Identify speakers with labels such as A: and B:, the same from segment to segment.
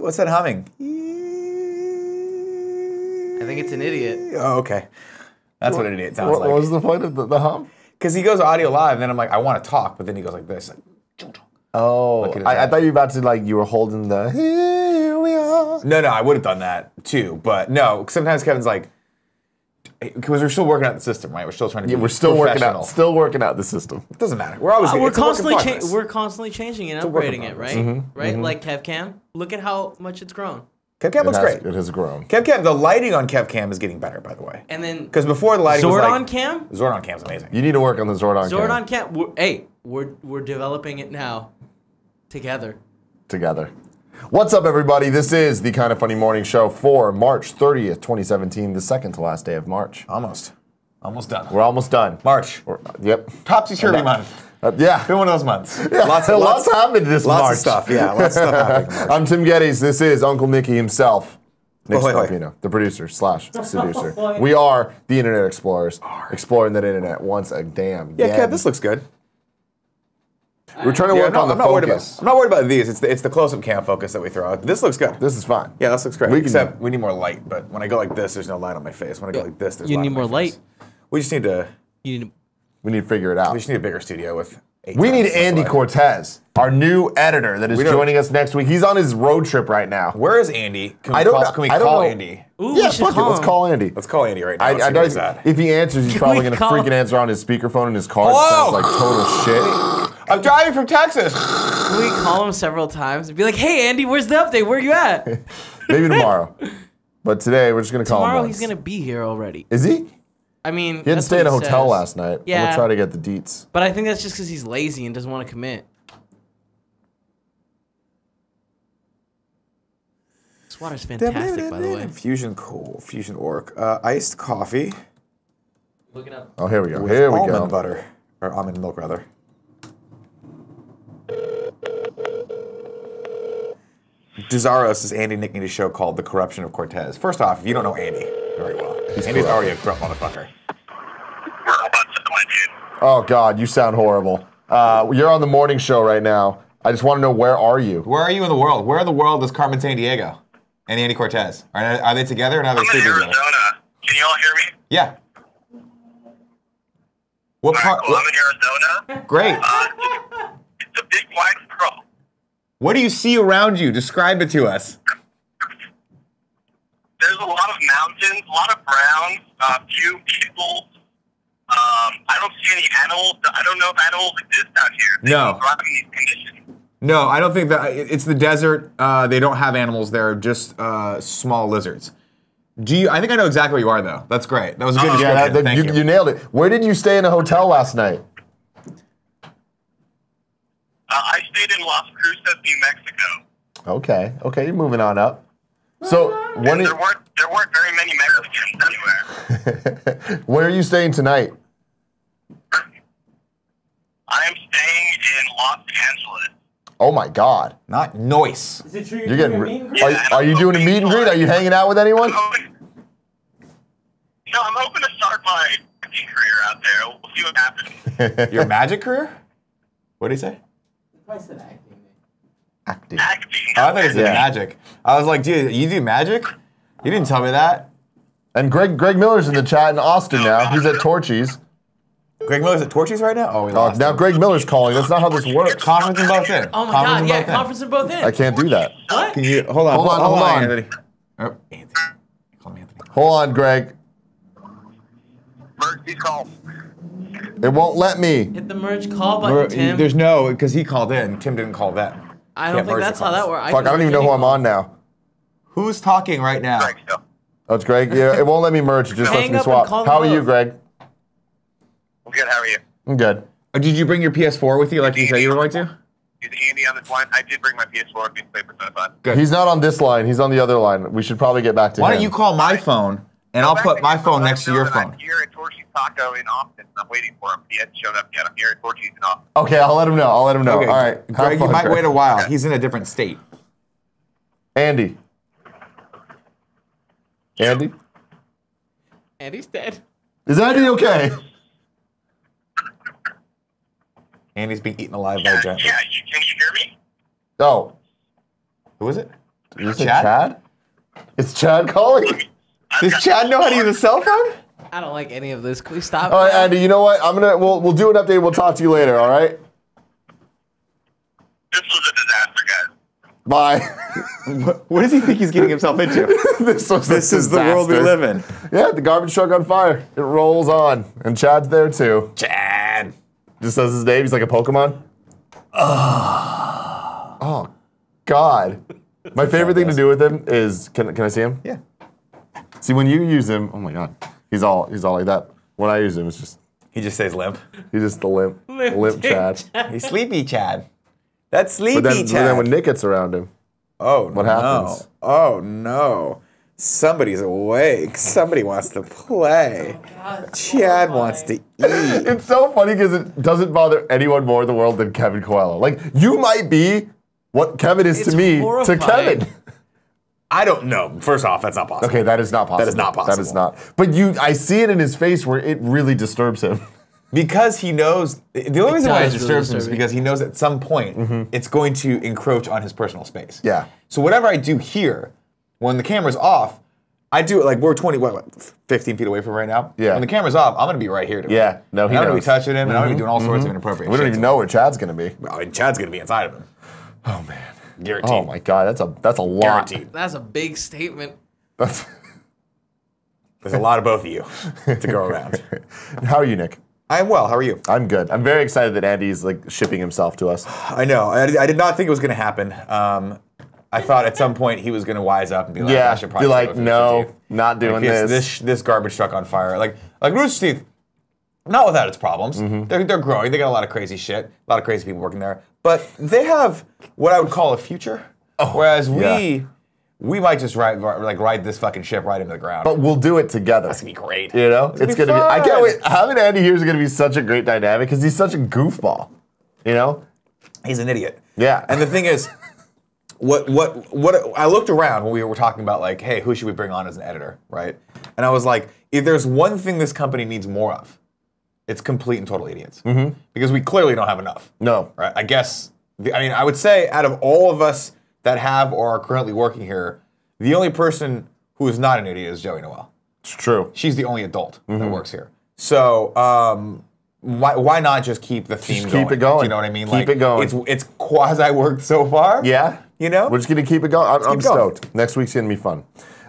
A: What's that humming?
B: I think it's an idiot.
A: Oh, okay. That's what an idiot sounds like.
C: What was the point of the hum?
A: Because he goes audio live, and then I'm like, I want to talk, but then he goes like this. Like,
C: oh, I thought you were about to, like, you were holding the, here we are.
A: No, I would have done that too, but no. Sometimes Kevin's like, because we're still working out the system, right? We're still trying to be
C: we're still working out the system.
A: It doesn't matter. We're always
B: we're constantly changing and upgrading it, right?
C: Mm-hmm.
B: Right? Like KevCam, look at how much it's grown.
A: KevCam looks great.
C: It has grown.
A: KevCam, the lighting on KevCam is getting better, by the way.
B: And then
A: because before the lighting was like
B: Cam?
A: Zordon Cam's amazing.
C: You need to work on the Zordon Cam.
B: Zordon Cam. We're developing it now. Together.
C: What's up, everybody? This is the Kind of Funny Morning Show for March 30th, 2017, the second to last day of March.
A: Almost done.
C: We're almost done.
A: March.
C: Yep.
A: Topsy-turvy month.
C: Yeah.
A: Been one of those months.
C: Yeah. Lots happened this March.
A: Lots of stuff. Yeah, lots of stuff happening.
C: I'm Tim Gettys. This is Uncle Nicky himself. Nick
A: wait.
C: Scarpino, the producer / seducer. We are the Internet Explorers, exploring that internet once a damn
A: Yeah, Kev, this looks good.
C: We're trying to work on the focus.
A: I'm not worried about these. It's the close-up cam focus that we throw out. This looks good.
C: This is fine.
A: Yeah, this looks great. Except we need more light. But when I go like this, there's no light on my face. When I go like this, there's light on my face.
B: You need more light.
A: We just need to.
C: We need to figure it out.
A: We just need a bigger studio with.
C: We need Andy Cortez, our new editor that is joining us next week. He's on his road trip right now.
A: Where is Andy? Can we call Andy?
B: Ooh,
C: yeah, fuck it. Let's call Andy.
A: Let's call Andy right now.
C: If he answers, he's probably going to freaking answer on his speakerphone in his car. It sounds like total shit.
A: I'm driving from Texas.
B: Can we call him several times and be like, hey, Andy, where's the update? Where are you at?
C: Maybe tomorrow. But today, we're just going to call him
B: Tomorrow
C: once.
B: he's going to be here already.
C: Is he?
B: I mean,
C: he had to stay in a hotel last night.
B: Yeah.
C: I'm going to try to get the deets.
B: But I think that's just because he's lazy and doesn't want to commit. This water's fantastic, by the way.
A: Fusion cool, fusion orc, iced coffee.
B: Look it up.
C: Oh, here we go.
A: With
C: here we
A: almond
C: go.
A: butter, or almond milk rather. Desaros is Andy nicking his show called The Corruption of Cortez. First off, if you don't know Andy very well, Andy's already a corrupt motherfucker.
C: Oh, God, you sound horrible. You're on the morning show right now. I just want to know, where are you?
A: Where are you in the world? Where in the world is Carmen Sandiego and Andy Cortez? Are they together or are they sleeping together?
D: I'm in Arizona. Can you all hear me?
A: Yeah. What part?
D: Cool. I'm in Arizona.
A: Great.
D: It's a big white girl.
A: What do you see around you? Describe it to us.
D: There's a lot of mountains, a lot of browns, a few people. I don't see any animals. I don't know if animals exist out here. They
A: No.
D: thrive in these conditions.
A: No, I don't think that. It's the desert. They don't have animals there, just small lizards. I think I know exactly where you are, though. That's great. That was a good description. Thank
C: you nailed it. Where did you stay in a hotel last night?
D: I stayed in Las Cruces, New Mexico.
C: Okay, you're moving on up. So
D: there weren't very many Mexicans anywhere.
C: Where are you staying tonight?
D: I am staying in Los Angeles.
C: Oh my God!
A: Not noise.
B: Is it true
C: You're getting. Are you doing a meet and greet? Are you hanging out with anyone?
D: No, I'm hoping to start my acting career out there. We'll see what happens.
A: Your magic career? What did he say?
B: I said acting.
C: Acting.
D: Acting.
A: Oh, I thought he said magic. I was like, dude, you do magic? You didn't tell me that.
C: And Greg Miller's in the chat in Austin now. He's at Torchy's.
A: Greg Miller's at Torchy's right now? Oh, we lost
C: now
A: him.
C: Greg Miller's calling. That's not how this works.
A: Conference in both in.
B: Oh my God, yeah, conference in both in.
C: I can't do that.
B: What?
A: Can you, hold on, Anthony. Oh, Anthony. Call me Anthony.
C: Hold on, Greg.
D: Emergency call.
C: It won't let me.
B: Hit the merge call button, Tim.
A: There's no, because he called in. Tim didn't call them.
B: I don't think that's how that works.
C: Fuck, I don't even know who I'm on now.
A: Who's talking right now?
D: Greg still.
C: Oh, it's Greg? Yeah, it won't let me merge. It just lets me swap. How are you, Greg?
D: I'm good. How are you?
C: I'm good.
A: Did you bring your PS4 with you like you said you were going to?
D: Is Andy on this line? I did bring my PS4 and piece of paper, so it's fine.
A: Good.
C: He's not on this line. He's on the other line. We should probably get back to him.
A: Why don't you call my phone, and I'll put my phone next to your phone.
D: I'm here at Torchy's Taco in Austin. I'm waiting for him. He hasn't shown up yet. I'm here at Torchy's in Austin.
C: Okay, I'll let him know.
A: Okay.
C: All right.
A: Greg, you might wait a while. He's in a different state.
C: Andy. Andy?
B: Andy's dead.
C: Is Andy okay?
A: Andy's being eaten alive by a giant.
D: Yeah, can you hear me?
C: Oh.
A: Who is it?
C: Did you say Chad? It's Chad calling?
A: Does Chad know how to use a cell phone?
B: I don't like any of this. Can we stop?
C: All right, Andy, you know what? We'll do an update. We'll talk to you later, all right?
D: This was a disaster, guys.
C: Bye.
A: What does he think he's getting himself into? This is the world we live in.
C: Yeah, the garbage truck on fire. It rolls on. And Chad's there too.
A: Chad.
C: Just says his name. He's like a Pokemon. Oh, God. My favorite thing to do with him is, can I see him?
A: Yeah.
C: See, when you use him, oh my God, he's all like that. When I use him, it's just,
A: He just stays limp.
C: he's just the limp Chad.
A: He's sleepy Chad. That's sleepy
C: But then when Nick gets around him, what happens?
A: Oh no. Somebody's awake. Somebody wants to play. Chad wants to eat.
C: It's so funny because it doesn't bother anyone more in the world than Kevin Coelho. Like, you might be what Kevin is to me
B: horrifying.
C: to Kevin.
A: I don't know. First off, that's not possible.
C: Okay, that is not possible.
A: That is not possible.
C: That is not. But I see it in his face where it really disturbs him.
A: Because he knows, the only reason why it
B: does
A: disturbs him
B: really
A: is because he knows at some point it's going to encroach on his personal space.
C: Yeah.
A: So whatever I do here, when the camera's off, I do it like we're 15 feet away from right now.
C: Yeah.
A: When the camera's off, I'm going to be right here.
C: Yeah, no, he
A: I'm going to be
C: knows.
A: touching him, and I'm going to be doing all sorts of inappropriate
C: We don't
A: shit
C: even
A: to
C: know where Chad's going to be.
A: him. Well, and Chad's going to be inside of him.
C: Oh, man.
A: Guaranteed.
C: Oh, my God. That's a lot.
A: Guaranteed.
B: That's a big statement.
C: That's
A: There's a lot of both of you to go around.
C: How are you, Nick?
A: I'm well. How are you?
C: I'm good. I'm very excited that Andy's like shipping himself to us.
A: I know. I did not think it was going to happen. I thought at some point he was going to wise up and be like, I should probably
C: be like,
A: go for
C: no,
A: Rooster Teeth.
C: not doing
A: Like,
C: this.
A: This garbage truck on fire. Like Rooster Teeth, not without its problems. They're growing. They got a lot of crazy shit. A lot of crazy people working there. But they have what I would call a future. Whereas we might just ride this fucking ship right into the ground.
C: But we'll do it together.
A: That's going to be great.
C: You know? It's going to be. I
A: fun.
C: can't wait. Having Andy here is going to be such a great dynamic because he's such a goofball. You know?
A: He's an idiot.
C: Yeah.
A: And the thing is, what I looked around when we were talking about like, hey, who should we bring on as an editor, right? And I was like, if there's one thing this company needs more of, it's complete and total idiots. Because we clearly don't have enough.
C: No.
A: Right? I guess, I would say out of all of us that have or are currently working here, the only person who is not an idiot is Joey Noel.
C: It's true.
A: She's the only adult that works here. So why not just keep the theme going?
C: Keep it going.
A: Do you know what I mean?
C: Keep it going.
A: It's quasi worked so far.
C: Yeah.
A: You know?
C: We're just going to keep it going. I'm stoked. Next week's going to be fun.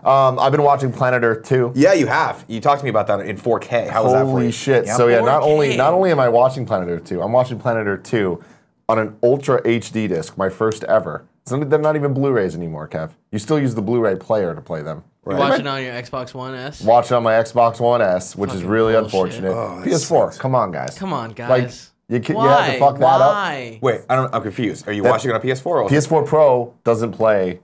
C: I've been watching Planet Earth 2.
A: Yeah, you have. You talked to me about that in 4K. How was that for you?
C: Holy shit.
A: Yeah.
C: So yeah,
B: 4K.
C: not only am I watching Planet Earth 2, I'm watching Planet Earth 2 on an Ultra HD disc, my first ever. So they're not even Blu-rays anymore, Kev. You still use the Blu-ray player to play them.
B: You watch it on your Xbox One S?
C: Watch it on my Xbox One S, which is
B: Fucking
C: really
B: bullshit.
C: unfortunate.
A: Oh, that
C: PS4,
A: sucks.
C: come on, guys.
B: Come on, guys.
C: Like, you have to
B: Why?
C: fuck that up.
B: Why?
A: Wait, I'm confused. Are you watching it on PS4 or
C: PS4 Pro doesn't play,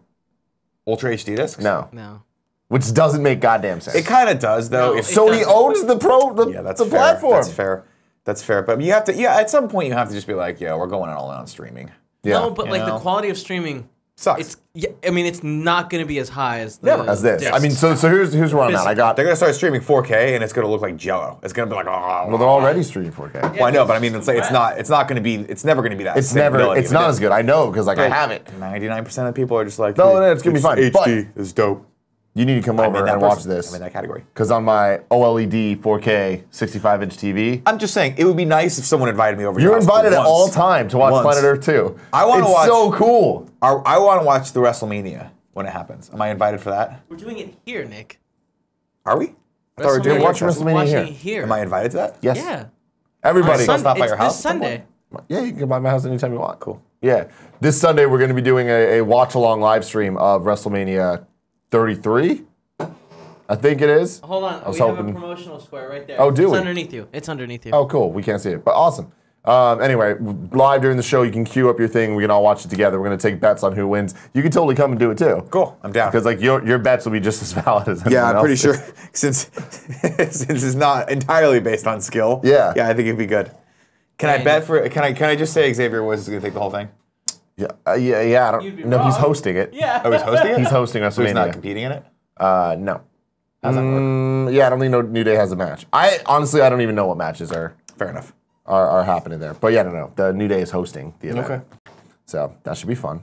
A: Ultra HD discs?
C: no.
B: No.
C: Which doesn't make goddamn sense.
A: It kind of does, though.
B: No,
A: If
B: it
C: Sony
B: doesn't.
C: owns the
A: that's fair.
C: platform.
A: That's fair. That's fair. But you have to, at some point you have to just be like, we're going all in on streaming.
C: Yeah.
B: No, but like the quality of streaming
A: Sucks.
B: it's not going to be as high as the
A: Never.
C: As this.
B: discs.
C: I mean, so here's where I'm at.
A: They're going to start streaming 4K and it's going to look like Jello. It's going to be like,
C: Well, they're already streaming 4K.
A: Well, I know, but I mean, it's not going to be, it's never going to be that.
C: It's not as good. I know, because like I have it.
A: 99% of people are just like,
C: No, it's gonna be fine, but-
A: HD is dope.
C: You need to come over and watch this.
A: I'm in that category.
C: Because on my OLED 4K 65-inch TV,
A: I'm just saying, it would be nice if someone invited me over.
C: you're
A: your house
C: invited at
A: once.
C: all time to watch
A: Once.
C: Planet Earth 2.
A: I wanna
C: It's
A: watch-
C: so cool.
A: I want to watch the WrestleMania when it happens. Am I invited for that?
B: We're doing it here, Nick.
A: Are we? I thought we were doing
C: WrestleMania. Watch
A: it.
C: WrestleMania
B: We're watching
C: here.
B: it here.
A: Am I invited to that?
C: Yes.
B: Yeah.
C: Everybody.
A: Sun- stop by your
B: It's
A: house
B: this Sunday.
C: Yeah, you can come by my house anytime you want.
A: Cool.
C: Yeah. This Sunday, we're going to be doing a watch-along live stream of WrestleMania 33. I think it is.
B: Hold on.
C: was
B: We have a
C: hoping-
B: promotional square right there.
C: Oh, do
B: it's
C: we?
B: underneath you. It's underneath you.
C: Oh, cool. We can't see it, but awesome. Anyway, live during the show, you can queue up your thing. We can all watch it together. We're going to take bets on who wins. You can totally come and do it too.
A: Cool. I'm down.
C: Because like your bets will be just as valid as anyone
A: Yeah, I'm pretty
C: else's.
A: sure since it's not entirely based on skill.
C: Yeah.
A: Yeah, I think it'd be good. Can I bet for? Can I just say Xavier Woods is going to take the whole thing?
C: Yeah, yeah. I
B: You'd be
C: don't. No, he's
B: wrong.
C: hosting it.
B: Yeah.
A: Oh, he's hosting it.
C: He's hosting WrestleMania.
A: So he's not competing in it.
C: No.
A: How's that work?
C: Yeah, I don't think New Day has a match. Honestly, I don't even know what matches are
A: Fair enough.
C: are happening there. But yeah, no. The New Day is hosting the event.
A: Okay.
C: So that should be fun.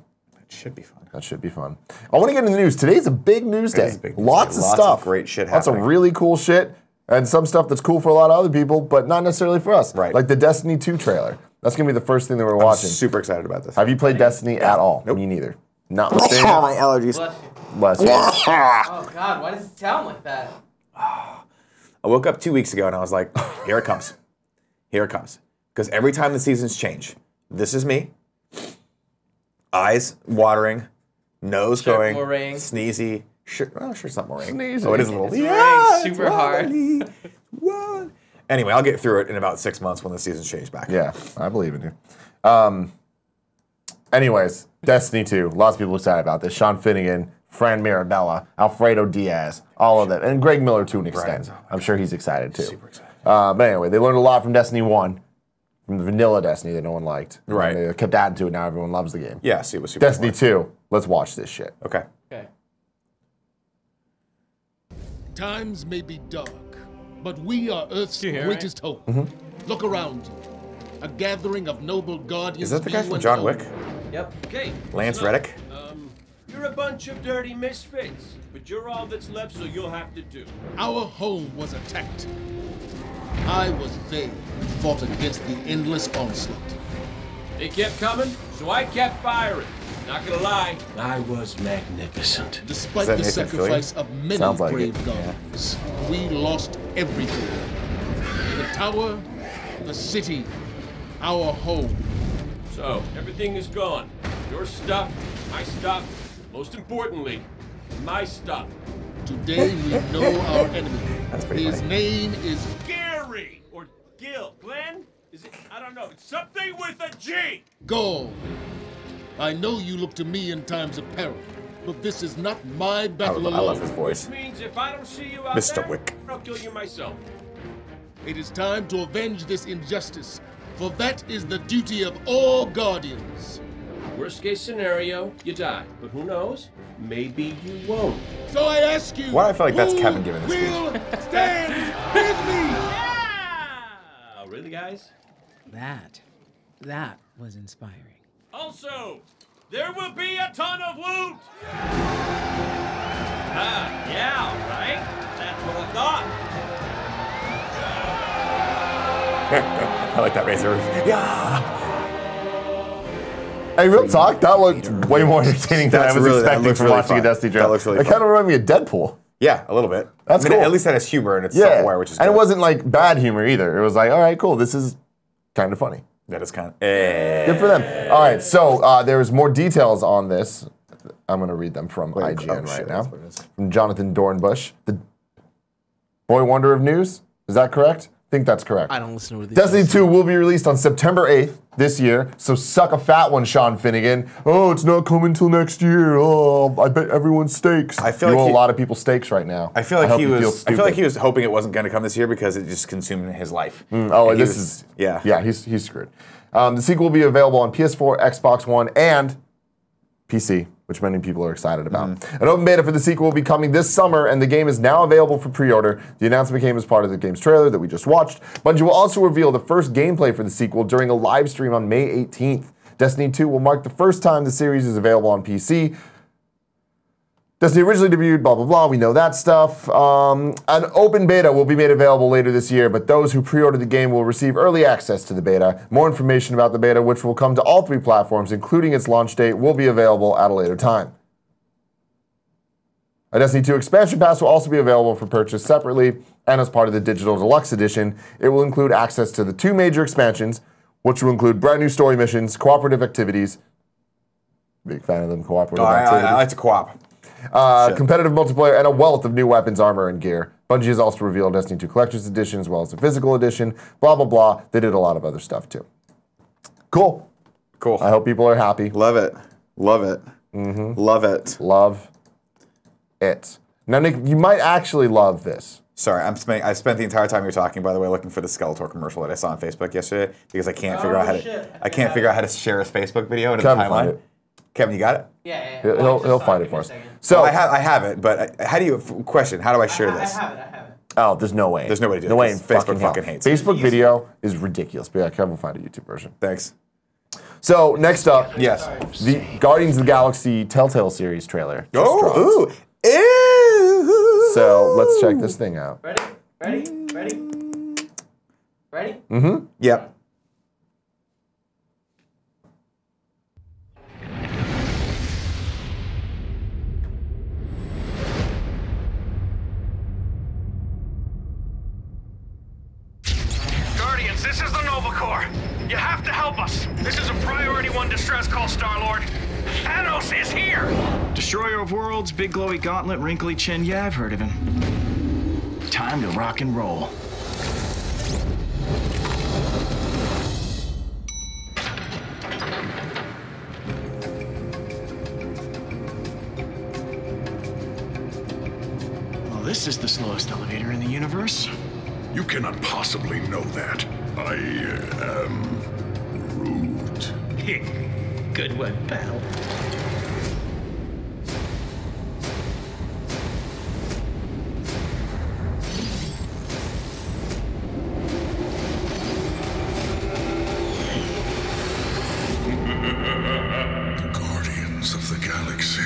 A: It should be fun.
C: That should be fun. I want to get into the news. Today's a big news day. Lots of stuff.
A: Lots of great shit happening.
C: Lots of really cool shit. And some stuff that's cool for a lot of other people, but not necessarily for us.
A: Right.
C: Like the Destiny 2 trailer. That's going to be the first thing that we're watching.
A: Super excited about this.
C: Have you played Destiny at all?
A: Nope.
C: Me neither. Not
A: My allergies.
C: Bless you.
B: Oh God, why does it sound like that?
A: I woke up 2 weeks ago and I was like, here it comes. Here it comes. Because every time the seasons change, this is me. Eyes watering, nose going, sneezy. Sure, it's not Moraine.
C: Sneezy.
A: Oh, it is a little.
B: It's super hard.
A: What? Anyway, I'll get through it in about 6 months when the seasons change back.
C: Yeah, I believe in you. Anyways, Destiny 2. Lots of people excited about this. Sean Finnegan, Fran Mirabella, Alfredo Diaz, all of them. And Greg Miller to an extent. I'm sure he's excited too.
A: Super excited.
C: But anyway, they learned a lot from Destiny 1, from the vanilla Destiny that no one liked.
A: Right.
C: And they kept adding to it, now everyone loves the game.
A: Yeah, see, it was super
C: Destiny 2, let's watch this shit.
A: Okay.
B: Okay.
E: Times may be dark, but we are Earth's
B: You hear
E: greatest hope. Look around you. A gathering of noble guardians.
A: Is that the guy
E: new
A: from
E: and
A: John
E: old.
A: Wick?
B: Yep.
F: Okay.
A: Lance
F: so,
A: Reddick?
F: You're a bunch of dirty misfits, but you're all that's left, so you'll have to do.
E: Our home was attacked. I was there and fought against the endless onslaught.
F: They kept coming, so I kept firing. Not gonna lie, I was magnificent.
E: Despite
A: Is that
E: the
A: Nathan
E: sacrifice of many
C: Sounds like
E: brave
C: it,
E: guardians, we lost everything. The tower, the city, our home.
F: So, everything is gone. Your stuff, my stuff, most importantly, my stuff.
E: Today we know our enemy.
A: That's pretty
E: His
A: funny.
E: name is
F: Gary! Or Gil. Glenn? Is it? I don't know. It's something with a G!
E: Gaul. I know you look to me in times of peril, but this is not my battle
A: I
E: alone.
A: love his voice.
F: Which means if I don't see you out
A: Mr.
F: there,
A: Wick.
F: I'll kill you myself.
E: It is time to avenge this injustice, for that is the duty of all guardians.
F: Worst case scenario, you die. But who knows? Maybe you won't.
E: So I ask you,
A: Why do I feel like that's
E: who
A: Kevin giving the speech?
E: will stand with me?
F: Yeah! Really, guys?
G: That was inspiring.
F: Also, there will be a ton of loot! Yeah, right? That's what I thought.
A: I like that razor roof. Yeah.
C: Hey, real talk, that looked way more entertaining than I was expecting from watching a Destiny trailer.
A: That looks really
C: It
A: fun.
C: kind of reminded me of Deadpool.
A: Yeah, a little bit.
C: That's
A: I mean,
C: cool.
A: At least that has humor and it's
C: Yeah,
A: self-aware, which is
C: and
A: good.
C: it wasn't like bad humor either. It was like, all right, cool, this is kind of funny.
A: That is kind of...
C: Good for them. All right, so there's more details on this. I'm going to read them from IGN right
A: shit,
C: now.
A: that's what it is.
C: From Jonathan Dornbush. The Boy Wonder of News. Is that correct? I think that's correct.
B: I don't listen to these.
C: Destiny 2 will be released on September 8th this year, so suck a fat one, Sean Finnegan. Oh, it's not coming till next year. Oh, I bet everyone stakes.
A: I feel
C: you
A: like
C: owe
A: he-
C: a lot of people stakes right now.
A: I feel like
C: hope
A: he
C: you feel
A: was. I feel like he
C: stupid.
A: was hoping it wasn't going to come this year because it just consumed his life.
C: Oh,
A: And he
C: this
A: was-
C: is
A: yeah.
C: yeah. He's screwed. The sequel will be available on PS4, Xbox One, and PC, which many people are excited about. An open beta for the sequel will be coming this summer, and the game is now available for pre-order. The announcement came as part of the game's trailer that we just watched. Bungie will also reveal the first gameplay for the sequel during a live stream on May 18th. Destiny 2 will mark the first time the series is available on PC. Destiny originally debuted, blah, blah, blah. We know that stuff. An open beta will be made available later this year, but those who pre-order the game will receive early access to the beta. More information about the beta, which will come to all 3 platforms, including its launch date, will be available at a later time. A Destiny 2 expansion pass will also be available for purchase separately, and as part of the Digital Deluxe Edition, it will include access to the 2 major expansions, which will include brand new story missions, cooperative activities. Big fan of them cooperative activities.
A: I like to co-op.
C: Competitive multiplayer, and a wealth of new weapons, armor, and gear. Bungie has also revealed Destiny 2 Collector's Edition as well as the physical edition. Blah, blah, blah. They did a lot of other stuff too. Cool.
A: Cool.
C: I hope people are happy.
A: Love it. Love it. Love it.
C: Love it. Now, Nick, you might actually love this.
A: Sorry, I spent the entire time you were talking, by the way, looking for the Skeletor commercial that I saw on Facebook yesterday because I can't figure out how to.
B: shit.
A: I can't figure out how to share his Facebook video into the
C: Kevin, find
A: timeline.
C: it.
A: Kevin, you got it?
B: Yeah.
C: He'll find it for us. So,
A: I have it, but how do you question? How do I share this?
B: I have it.
C: oh, there's no way.
A: There's no way to do it,
C: No way in
A: because Facebook
C: fucking
A: fucking
C: hell.
A: hates it.
C: Facebook video is ridiculous. But yeah, Kevin will find a YouTube version.
A: Thanks.
C: So next up,
A: Yes.
C: the Guardians of the Galaxy Telltale series trailer. just dropped.
A: Oh, ooh. Ew.
C: So let's check this thing out.
B: Ready? Ready? Ready? Ready?
C: Mm-hmm.
A: Yep.
G: Guardians, this is the Nova Corps. You have to help us. This is a Priority 1 distress call, Star-Lord. Thanos is here!
H: Destroyer of Worlds, big glowy gauntlet, wrinkly chin. Yeah, I've heard of him. Time to rock and roll. Well, this is the slowest elevator in the universe.
E: You cannot possibly know that. I am Groot.
H: Good one, pal.
E: The Guardians of the Galaxy.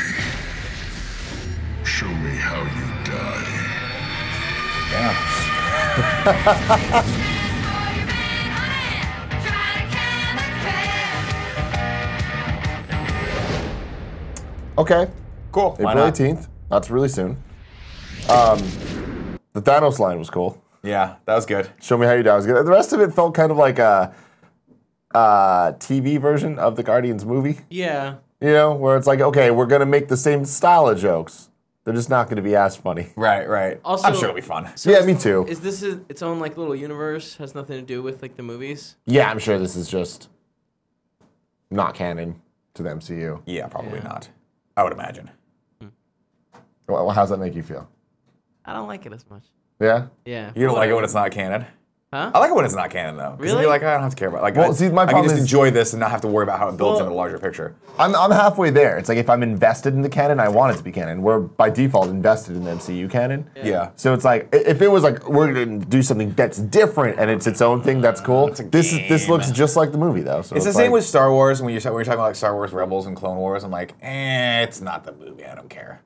E: Show me how you die.
C: Okay.
A: Cool. Why
C: April
A: not?
C: 18th. That's really soon. The Thanos line was cool.
A: Yeah, that was good.
C: Show me how you die was good. The rest of it felt kind of like a TV version of the Guardians movie.
B: Yeah.
C: You know, where it's like, okay, we're gonna make the same style of jokes. They're just not gonna be as funny.
A: Right, right.
B: Also-
A: I'm sure it'll be fun.
C: Yeah, me too.
B: Is this its own like little universe? Has nothing to do with like the movies?
C: Yeah, I'm sure this is just not canon to the MCU.
A: Yeah, probably not. I would imagine.
C: Well, how's that make you feel?
B: I don't like it as much.
C: Yeah?
B: Yeah.
A: You don't like it
B: whatever.
A: when it's not canon?
B: Huh?
A: I like it when it's not canon, though. 'Cause then
B: Really?
A: You're like, I don't have to care about it. Like,
C: Well, see, my
A: I can
C: problem
A: just
C: is-
A: enjoy this and not have to worry about how it builds
B: Well-
A: in the larger picture.
C: I'm halfway there. It's like if I'm invested in the canon, I want it to be canon. We're by default invested in the MCU canon.
A: Yeah.
C: So it's like if it was like we're gonna do something that's different and it's its own thing, that's cool.
A: It's a
C: This
A: game.
C: looks just like the movie though. So
A: It's the same
C: like,
A: with Star Wars. When you're talking about like Star Wars Rebels and Clone Wars, I'm like, it's not the movie. I don't care.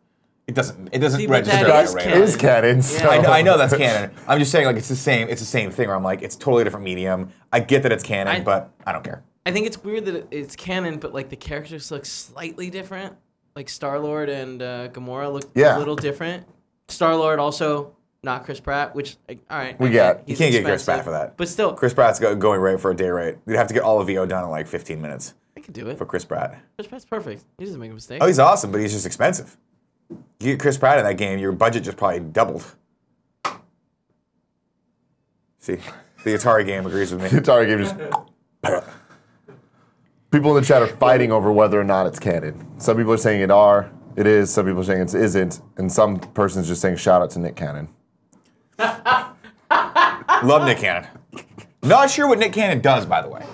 A: It doesn't
B: See, but
A: register
B: that
A: on
B: is
A: my
C: it
A: radar.
C: is canon. So.
A: I know that's canon. I'm just saying like it's the same thing. Where I'm like, it's totally different medium. I get that it's canon, but I don't care.
B: I think it's weird that it's canon, but like the characters look slightly different. Like Star-Lord and Gamora look
C: Yeah.
B: a little different. Star-Lord also not Chris Pratt, which like, all right.
C: We
B: I
C: get.
B: he's
A: You can't get Chris
B: expensive,
A: Pratt for that.
B: But still,
A: Chris Pratt's going right for a day rate. You'd have to get all of VO done in like 15 minutes
B: I can do it.
A: for Chris Pratt.
B: Chris Pratt's perfect. He doesn't make a mistake.
A: Oh, he's awesome, but he's just expensive. You get Chris Pratt in that game, your budget just probably doubled. See, the Atari game agrees with me.
C: The Atari game just. People in the chat are fighting over whether or not it's canon. Some people are saying it is. Some people are saying it isn't, and some person's just saying shout out to Nick Cannon.
A: Love Nick Cannon. Not sure what Nick Cannon does, by the way.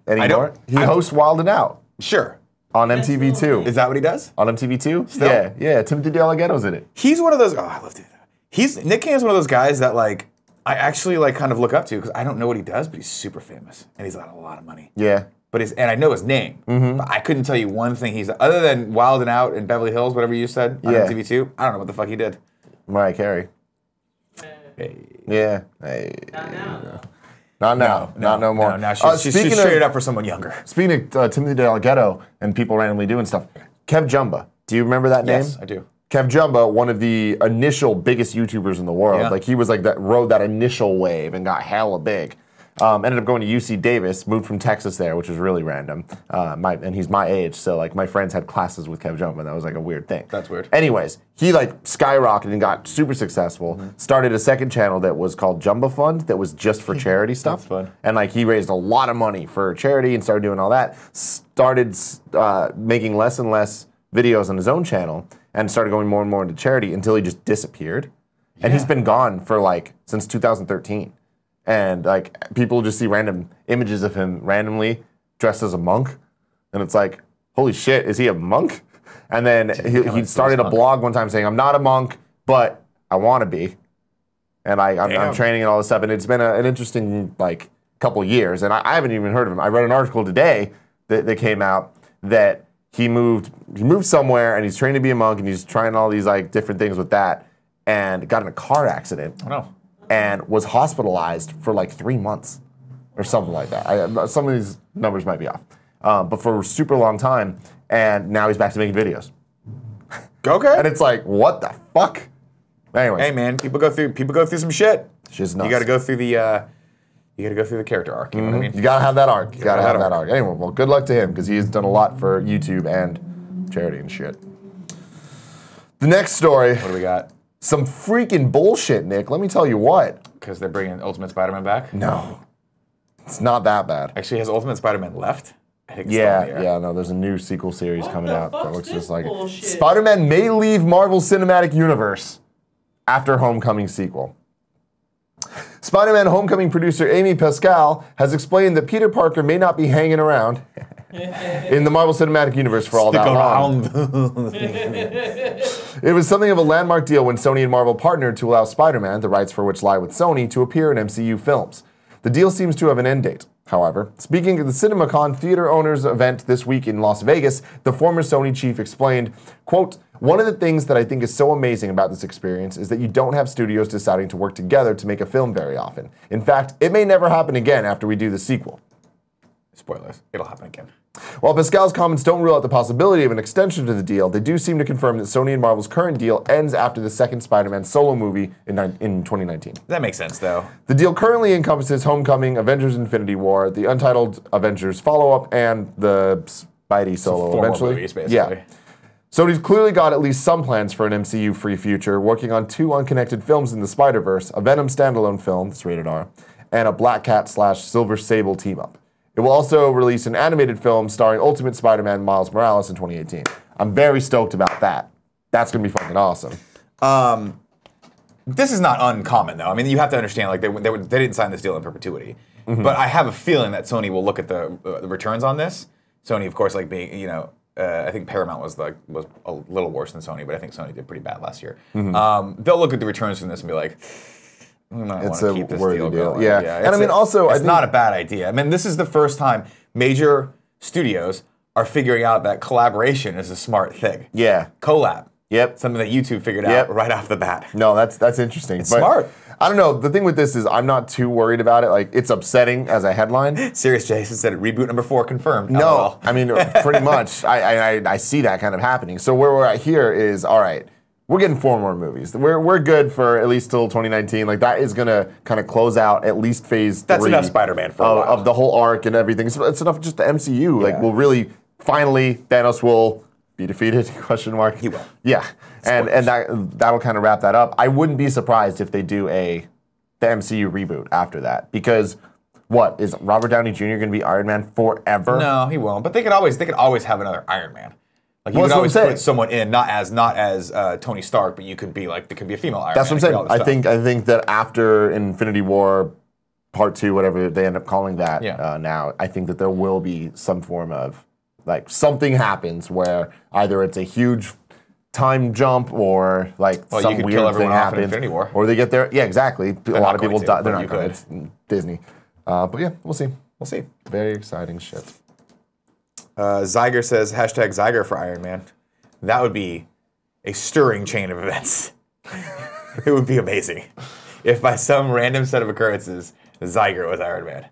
C: Anymore? He hosts Wild and Out
A: Sure.
C: on MTV2.
A: Is that what he does?
C: On MTV2?
A: Still?
C: Yeah. Timothy DeLaGhetto's in it.
A: He's one of those. Oh, I love it. Nick Cannon's one of those guys that like I actually like kind of look up to because I don't know what he does, but he's super famous and he's got a lot of money.
C: Yeah.
A: But and I know his name, but I couldn't tell you one thing he's other than Wild and Out in Beverly Hills, whatever you said on
C: Yeah.
A: MTV2. I don't know what the fuck he did.
C: Mariah Carey.
A: Hey.
C: Yeah. Hey.
B: Not now.
C: Not now. Not no more.
A: No, now she's traded up for someone younger.
C: Speaking of Timothy DeLaGhetto and people randomly doing stuff, Kev Jumba. Do you remember that name?
A: Yes, I do.
C: Kev Jumba, one of the initial biggest YouTubers in the world.
A: Yeah.
C: Like he was like that, rode that initial wave and got hella big. Ended up going to UC Davis, moved from Texas there, which was really random. And he's my age, so like my friends had classes with Kev Jumba. That was like a weird thing.
A: That's weird.
C: Anyways, he like skyrocketed and got super successful. Started a second channel that was called Jumba Fund, that was just for charity stuff.
A: That's fun.
C: And like he raised a lot of money for charity and started doing all that. Started making less and less videos on his own channel and started going more and more into charity until he just disappeared. And he's been gone for like since 2013. And like people just see random images of him randomly dressed as a monk, and it's like, holy shit, is he a monk? And then he started a blog one time saying, I'm not a monk, but I want to be, and I'm training and all this stuff. And it's been an interesting like couple years, and I haven't even heard of him. I read an article today that came out that he moved somewhere and he's trained to be a monk and he's trying all these like different things with that and got in a car accident.
A: Oh no.
C: And was hospitalized for like 3 months or something like that. Some of these numbers might be off, but for a super long time. And now he's back to making videos.
A: Okay.
C: And it's like, what the fuck? Anyways.
A: Hey man, people go through some shit.
C: Shit's nuts.
A: You got to go through the character arc. You know what I mean?
C: You gotta have that arc. You gotta have that arc. Anyway, well, good luck to him because he's done a lot for YouTube and charity and shit. The next story.
A: What do we got?
C: Some freaking bullshit, Nick. Let me tell you what.
A: Because they're bringing Ultimate Spider-Man back?
C: No. It's not that bad.
A: Actually, has Ultimate Spider-Man left? I think it's still in the air.
C: Yeah, no, there's a new sequel series coming out that looks just like
B: bullshit?
C: it. Spider-Man may leave Marvel Cinematic Universe after Homecoming sequel. Spider-Man Homecoming producer Amy Pascal has explained that Peter Parker may not be hanging around in the Marvel Cinematic Universe for all that long. It was something of a landmark deal when Sony and Marvel partnered to allow Spider-Man, the rights for which lie with Sony, to appear in MCU films. The deal seems to have an end date. However, speaking at the CinemaCon Theater Owners event this week in Las Vegas, the former Sony chief explained, quote, "One of the things that I think is so amazing about this experience is that you don't have studios deciding to work together to make a film very often. In fact, it may never happen again after we do the sequel."
A: Spoilers. It'll happen again.
C: While Pascal's comments don't rule out the possibility of an extension to the deal, they do seem to confirm that Sony and Marvel's current deal ends after the second Spider-Man solo movie in 2019.
A: That makes sense, though.
C: The deal currently encompasses Homecoming, Avengers Infinity War, the Untitled Avengers follow-up, and the Spidey solo eventually.
A: Movies, basically.
C: Yeah. Sony's clearly got at least some plans for an MCU-free future, working on 2 unconnected films in the Spider-Verse, a Venom standalone film, that's rated R, and a Black Cat/Silver Sable team-up. It will also release an animated film starring Ultimate Spider-Man Miles Morales in 2018. I'm very stoked about that. That's going to be fucking awesome.
A: This is not uncommon, though. I mean, you have to understand, like, they didn't sign this deal in perpetuity. But I have a feeling that Sony will look at the returns on this. Sony, of course, like being, you know, I think Paramount was a little worse than Sony, but I think Sony did pretty bad last year. They'll look at the returns from this and be like, we might want to keep this deal going.
C: Yeah. And I mean, also,
A: it's not a bad idea. I mean, this is the first time major studios are figuring out that collaboration is a smart thing.
C: Yeah.
A: Collab.
C: Yep.
A: Something that YouTube figured out right off the bat.
C: No, that's interesting.
A: It's smart.
C: I don't know. The thing with this is I'm not too worried about it. Like, it's upsetting as a headline.
A: Serious Jason said reboot number 4 confirmed.
C: No, I mean, pretty much. I see that kind of happening. So where we're at here is, all right, we're getting 4 more movies. We're good for at least till 2019. Like, that is going to kind of close out at least phase 3.
A: That's enough Spider-Man for a while.
C: Of the whole arc and everything. So it's enough just the MCU. Like, we'll really, finally, Thanos will be defeated, question mark.
A: He will.
C: Yeah, and that'll kind of wrap that up. I wouldn't be surprised if they do the MCU reboot after that. Because, what, is Robert Downey Jr. going to be Iron Man forever?
A: No, he won't. But they could always have another Iron Man. Like, you could always put someone in, not as Tony Stark, but you could be like, there could be a female Iron Man.
C: That's what I'm saying. I think that after Infinity War Part 2, whatever they end up calling that now, I think that there will be some form of, like, something happens where either it's a huge time jump or, like, some weird thing happens.
A: Infinity War.
C: Or they get there. Yeah, exactly. A lot of people die. They're not
A: good.
C: It's Disney. But yeah, we'll see.
A: We'll see.
C: Very exciting shit.
A: Zyger says, hashtag Zyger for Iron Man. That would be a stirring chain of events. It would be amazing if by some random set of occurrences, Zyger was Iron Man.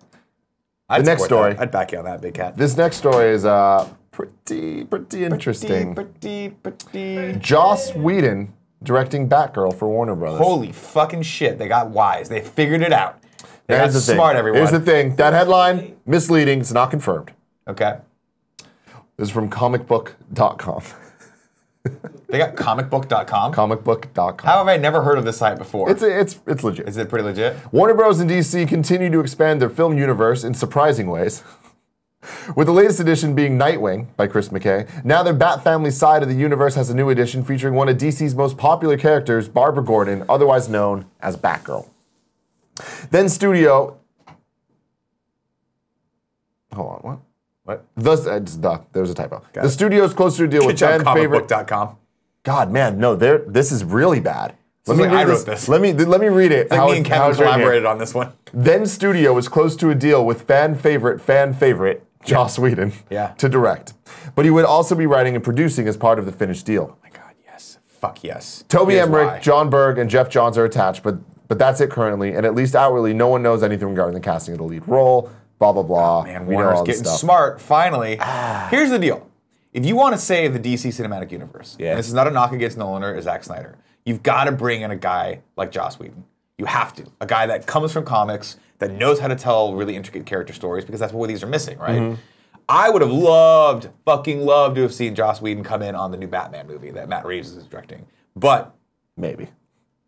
C: The next story.
A: I'd back you on that, Big Cat.
C: This next story is pretty interesting.
A: Pretty.
C: Joss Whedon directing Batgirl for Warner Brothers.
A: Holy fucking shit, they got wise. They figured it out. They got smart, everyone.
C: Here's the thing. That headline, misleading. It's not confirmed.
A: Okay.
C: This is from comicbook.com.
A: They got comicbook.com?
C: Comicbook.com.
A: How have I never heard of this site before?
C: It's legit.
A: Is it pretty legit?
C: Warner Bros. And DC continue to expand their film universe in surprising ways. With the latest edition being Nightwing by Chris McKay, now their Bat Family side of the universe has a new edition featuring one of DC's most popular characters, Barbara Gordon, otherwise known as Batgirl. Then studio... Hold on, what?
A: What?
C: There was a typo. The studio's close to a deal with fan favorite.
A: Comicbook.com.
C: God, man, no, this is really bad.
A: Let me wrote this.
C: Let me read it.
A: Like me and Kevin collaborated on this one.
C: Then studio is close to a deal with fan favorite Joss Whedon
A: Yeah.
C: to direct. But he would also be writing and producing as part of the finished deal.
A: Oh my God, yes. Fuck yes.
C: Toby
A: Here's
C: Emmerich,
A: why.
C: John Berg, and Jeff Johns are attached, but that's it currently. And at least outwardly, no one knows anything regarding the casting of the lead role. Blah blah blah.
A: Man,
C: We know
A: Warner's
C: all this
A: getting
C: stuff.
A: smart, finally. Here's the deal. If you want to save the DC cinematic universe, and this is not a knock against Nolan or Zack Snyder, you've got to bring in a guy like Joss Whedon. You have to. A guy that comes from comics, that knows how to tell really intricate character stories, because that's what these are missing, right? I would have fucking loved to have seen Joss Whedon come in on the new Batman movie that Matt Reeves is directing. But
C: Maybe.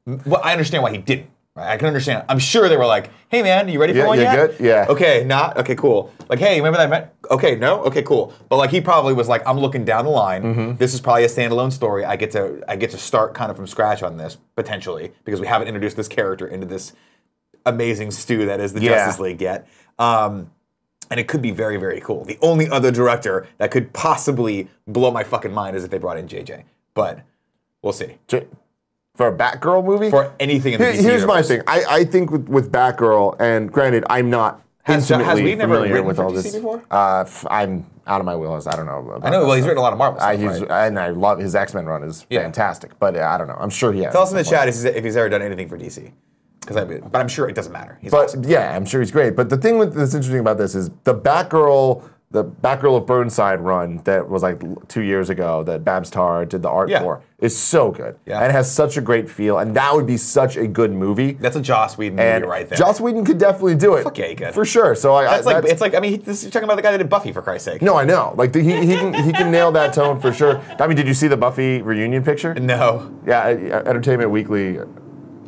A: well, I understand why he didn't. Right? I can understand. I'm sure they were like, "Hey, man, you ready for one
C: you
A: yet?
C: good? Yeah.
A: Okay, not okay, cool. Like, hey, remember that event? Okay, no, okay, cool. But like, he probably was like, I'm looking down the line. This is probably a standalone story. I get to start kind of from scratch on this potentially because we haven't introduced this character into this amazing stew that is the Justice League yet. And it could be very, very cool. The only other director that could possibly blow my fucking mind is if they brought in JJ. But we'll see.
C: For a Batgirl movie?
A: For anything in the DC
C: Here's my
A: universe.
C: thing. I think with Batgirl, and granted, I'm not
A: Has
C: intimately
A: we never
C: familiar
A: written
C: with
A: for
C: all
A: DC
C: this.
A: before?
C: I'm out of my wheelhouse. I don't know. About
A: I know.
C: that
A: Well, he's
C: stuff.
A: written a lot of Marvel stuff, right?
C: And I love his X-Men run is
A: Yeah.
C: fantastic. But I don't know. I'm sure he has.
A: Tell us in the
C: somewhere.
A: chat if he's ever done anything for DC. But I'm sure it doesn't matter. He's
C: But
A: awesome.
C: yeah, I'm sure he's great. But the thing that's interesting about this is the Batgirl of Burnside run that was like 2 years ago that Babs Tarr did the art for is so good.
A: Yeah.
C: And it has such a great feel. And that would be such a good movie.
A: That's a Joss Whedon movie right there.
C: Joss Whedon could definitely do it.
A: Fuck yeah, he could.
C: For sure. So
A: it's like I mean, you're talking about the guy that did Buffy for Christ's sake.
C: No, I know. Like he can nail that tone for sure. I mean, did you see the Buffy reunion picture?
A: No.
C: Yeah, Entertainment Weekly.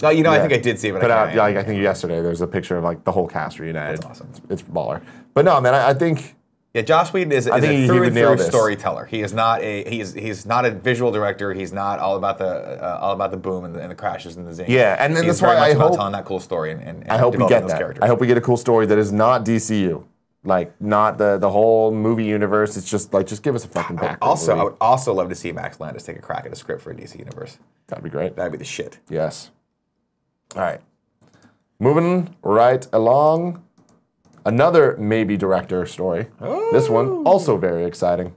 A: Oh, you know, I think I did see it, but
C: Put
A: I
C: out,
A: can't.
C: yeah, like, I think yesterday there's a picture of like the whole cast reunited.
A: That's awesome.
C: It's baller. But no, man, I think
A: Yeah, Joss Whedon is
C: I think
A: a
C: he
A: through
C: would
A: and
C: nail
A: through
C: this.
A: storyteller. He is not he's not a visual director. He's not all about the boom and the crashes and the zing.
C: Yeah, and then
A: he's
C: that's why
A: very much
C: I
A: about
C: hope-
A: telling that cool story and
C: I hope we
A: developing
C: get
A: those
C: that.
A: characters.
C: I hope we get a cool story that is not DCU. Like not the whole movie universe. It's just like just give us a fucking back.
A: I
C: movie.
A: would also love to see Max Landis take a crack at a script for a DC universe.
C: That'd be great.
A: That'd be the shit.
C: Yes. All right. Moving right along. Another maybe director story. This one also very exciting.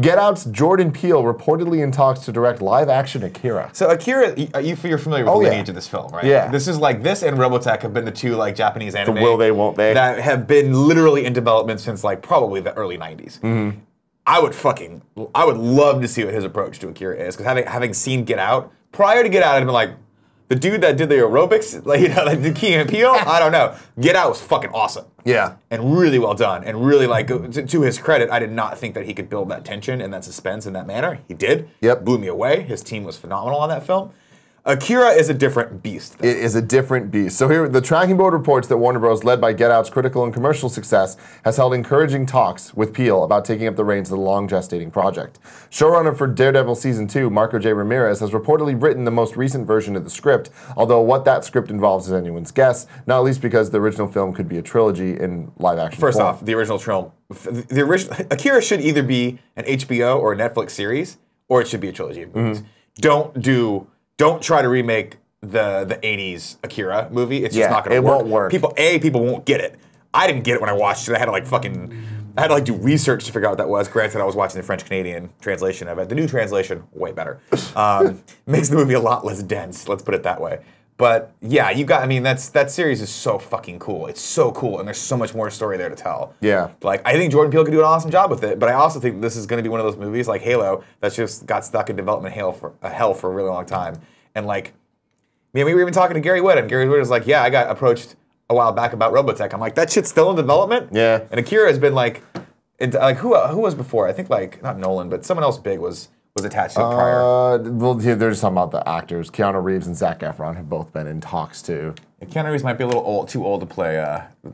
C: Get Out's Jordan Peele reportedly in talks to direct live-action Akira.
A: So Akira, you're familiar with
C: Oh,
A: the
C: yeah.
A: lineage of this film, right?
C: Yeah.
A: This is like this and Robotech have been the two like Japanese anime.
C: will they, won't they?
A: That have been literally in development since like probably the early '90s.
C: Mm-hmm.
A: I would love to see what his approach to Akira is because having seen Get Out prior to Get Out, I'd been like, the dude that did the aerobics, like like the Key and Peele, I don't know. Get Out was fucking awesome.
C: Yeah.
A: And really well done. And really, like, to his credit, I did not think that he could build that tension and that suspense in that manner. He did.
C: Yep.
A: Blew me away. His team was phenomenal on that film. Akira is a different beast.
C: It is a different beast. So here, the tracking board reports that Warner Bros., led by Get Out's critical and commercial success, has held encouraging talks with Peele about taking up the reins of the long gestating project. Showrunner for Daredevil Season 2, Marco J. Ramirez, has reportedly written the most recent version of the script, although what that script involves is anyone's guess, not least because the original film could be a trilogy in live-action
A: First
C: form.
A: off, the original Akira should either be an HBO or a Netflix series, or it should be a trilogy of movies. Don't try to remake the 80s Akira movie. It's just not going to work.
C: It won't work.
A: People won't get it. I didn't get it when I watched it. I had to do research to figure out what that was. Granted, I was watching the French-Canadian translation of it. The new translation, way better. Makes the movie a lot less dense, let's put it that way. But yeah, that series is so fucking cool. It's so cool, and there's so much more story there to tell.
C: Yeah.
A: Like, I think Jordan Peele could do an awesome job with it, but I also think this is going to be one of those movies like Halo that's just got stuck in development hell for a really long time. And like, we were even talking to Gary Whitta, and Gary Whitta was like, yeah, I got approached a while back about Robotech. I'm like, that shit's still in development?
C: Yeah.
A: And Akira has been like who was before? I think like, not Nolan, but someone else big was attached to it prior.
C: Well, yeah, they're just talking about the actors. Keanu Reeves and Zac Efron have both been in talks too.
A: And Keanu Reeves might be a little too old to play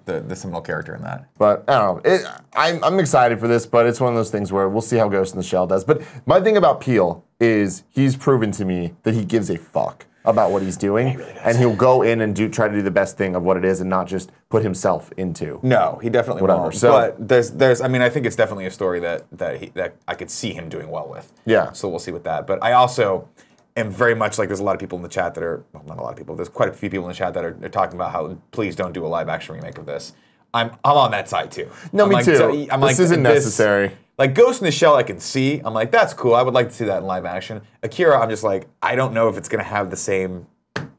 A: the seminal character in that.
C: But I don't know. I'm excited for this, but it's one of those things where we'll see how Ghost in the Shell does. But my thing about Peele is he's proven to me that he gives a fuck about what he's doing, and he'll go in and try to do the best thing of what it is, and not just put himself into.
A: No, he definitely
C: Whatever.
A: won't.
C: So-
A: but there's. I mean, I think it's definitely a story that I could see him doing well with.
C: Yeah.
A: So we'll see with that. But I also am very much like, there's a lot of people in the chat that are, well, not a lot of people. There's quite a few people in the chat that are talking about how please don't do a live action remake of this. I'm on that side too.
C: No,
A: I'm
C: me
A: like,
C: too.
A: I'm
C: This isn't necessary.
A: Like Ghost in the Shell, I can see. I'm like, that's cool. I would like to see that in live action. Akira, I'm just like, I don't know if it's gonna have the same.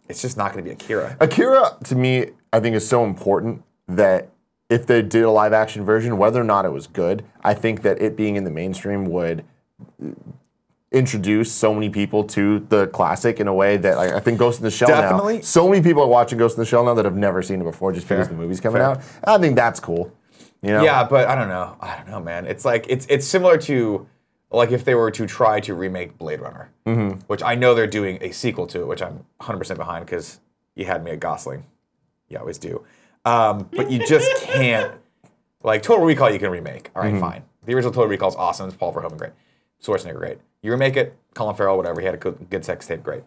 A: It's just not gonna be Akira.
C: Akira, to me, I think is so important that if they did a live action version, whether or not it was good, I think that it being in the mainstream would introduce so many people to the classic in a way that I think Ghost in the Shell
A: Definitely.
C: now. So many people are watching Ghost in the Shell now that have never seen it before just because the movie's coming out. I think that's cool. You know?
A: Yeah, but I don't know, man. It's like it's similar to like if they were to try to remake Blade Runner, which I know they're doing a sequel to, which I'm 100% behind because you had me at Gosling. You always do. But you just can't. Like Total Recall, you can remake. All right, fine. The original Total Recall is awesome. It's Paul Verhoeven, great. Schwarzenegger, great. You remake it, Colin Farrell, whatever. He had a good sex tape, great.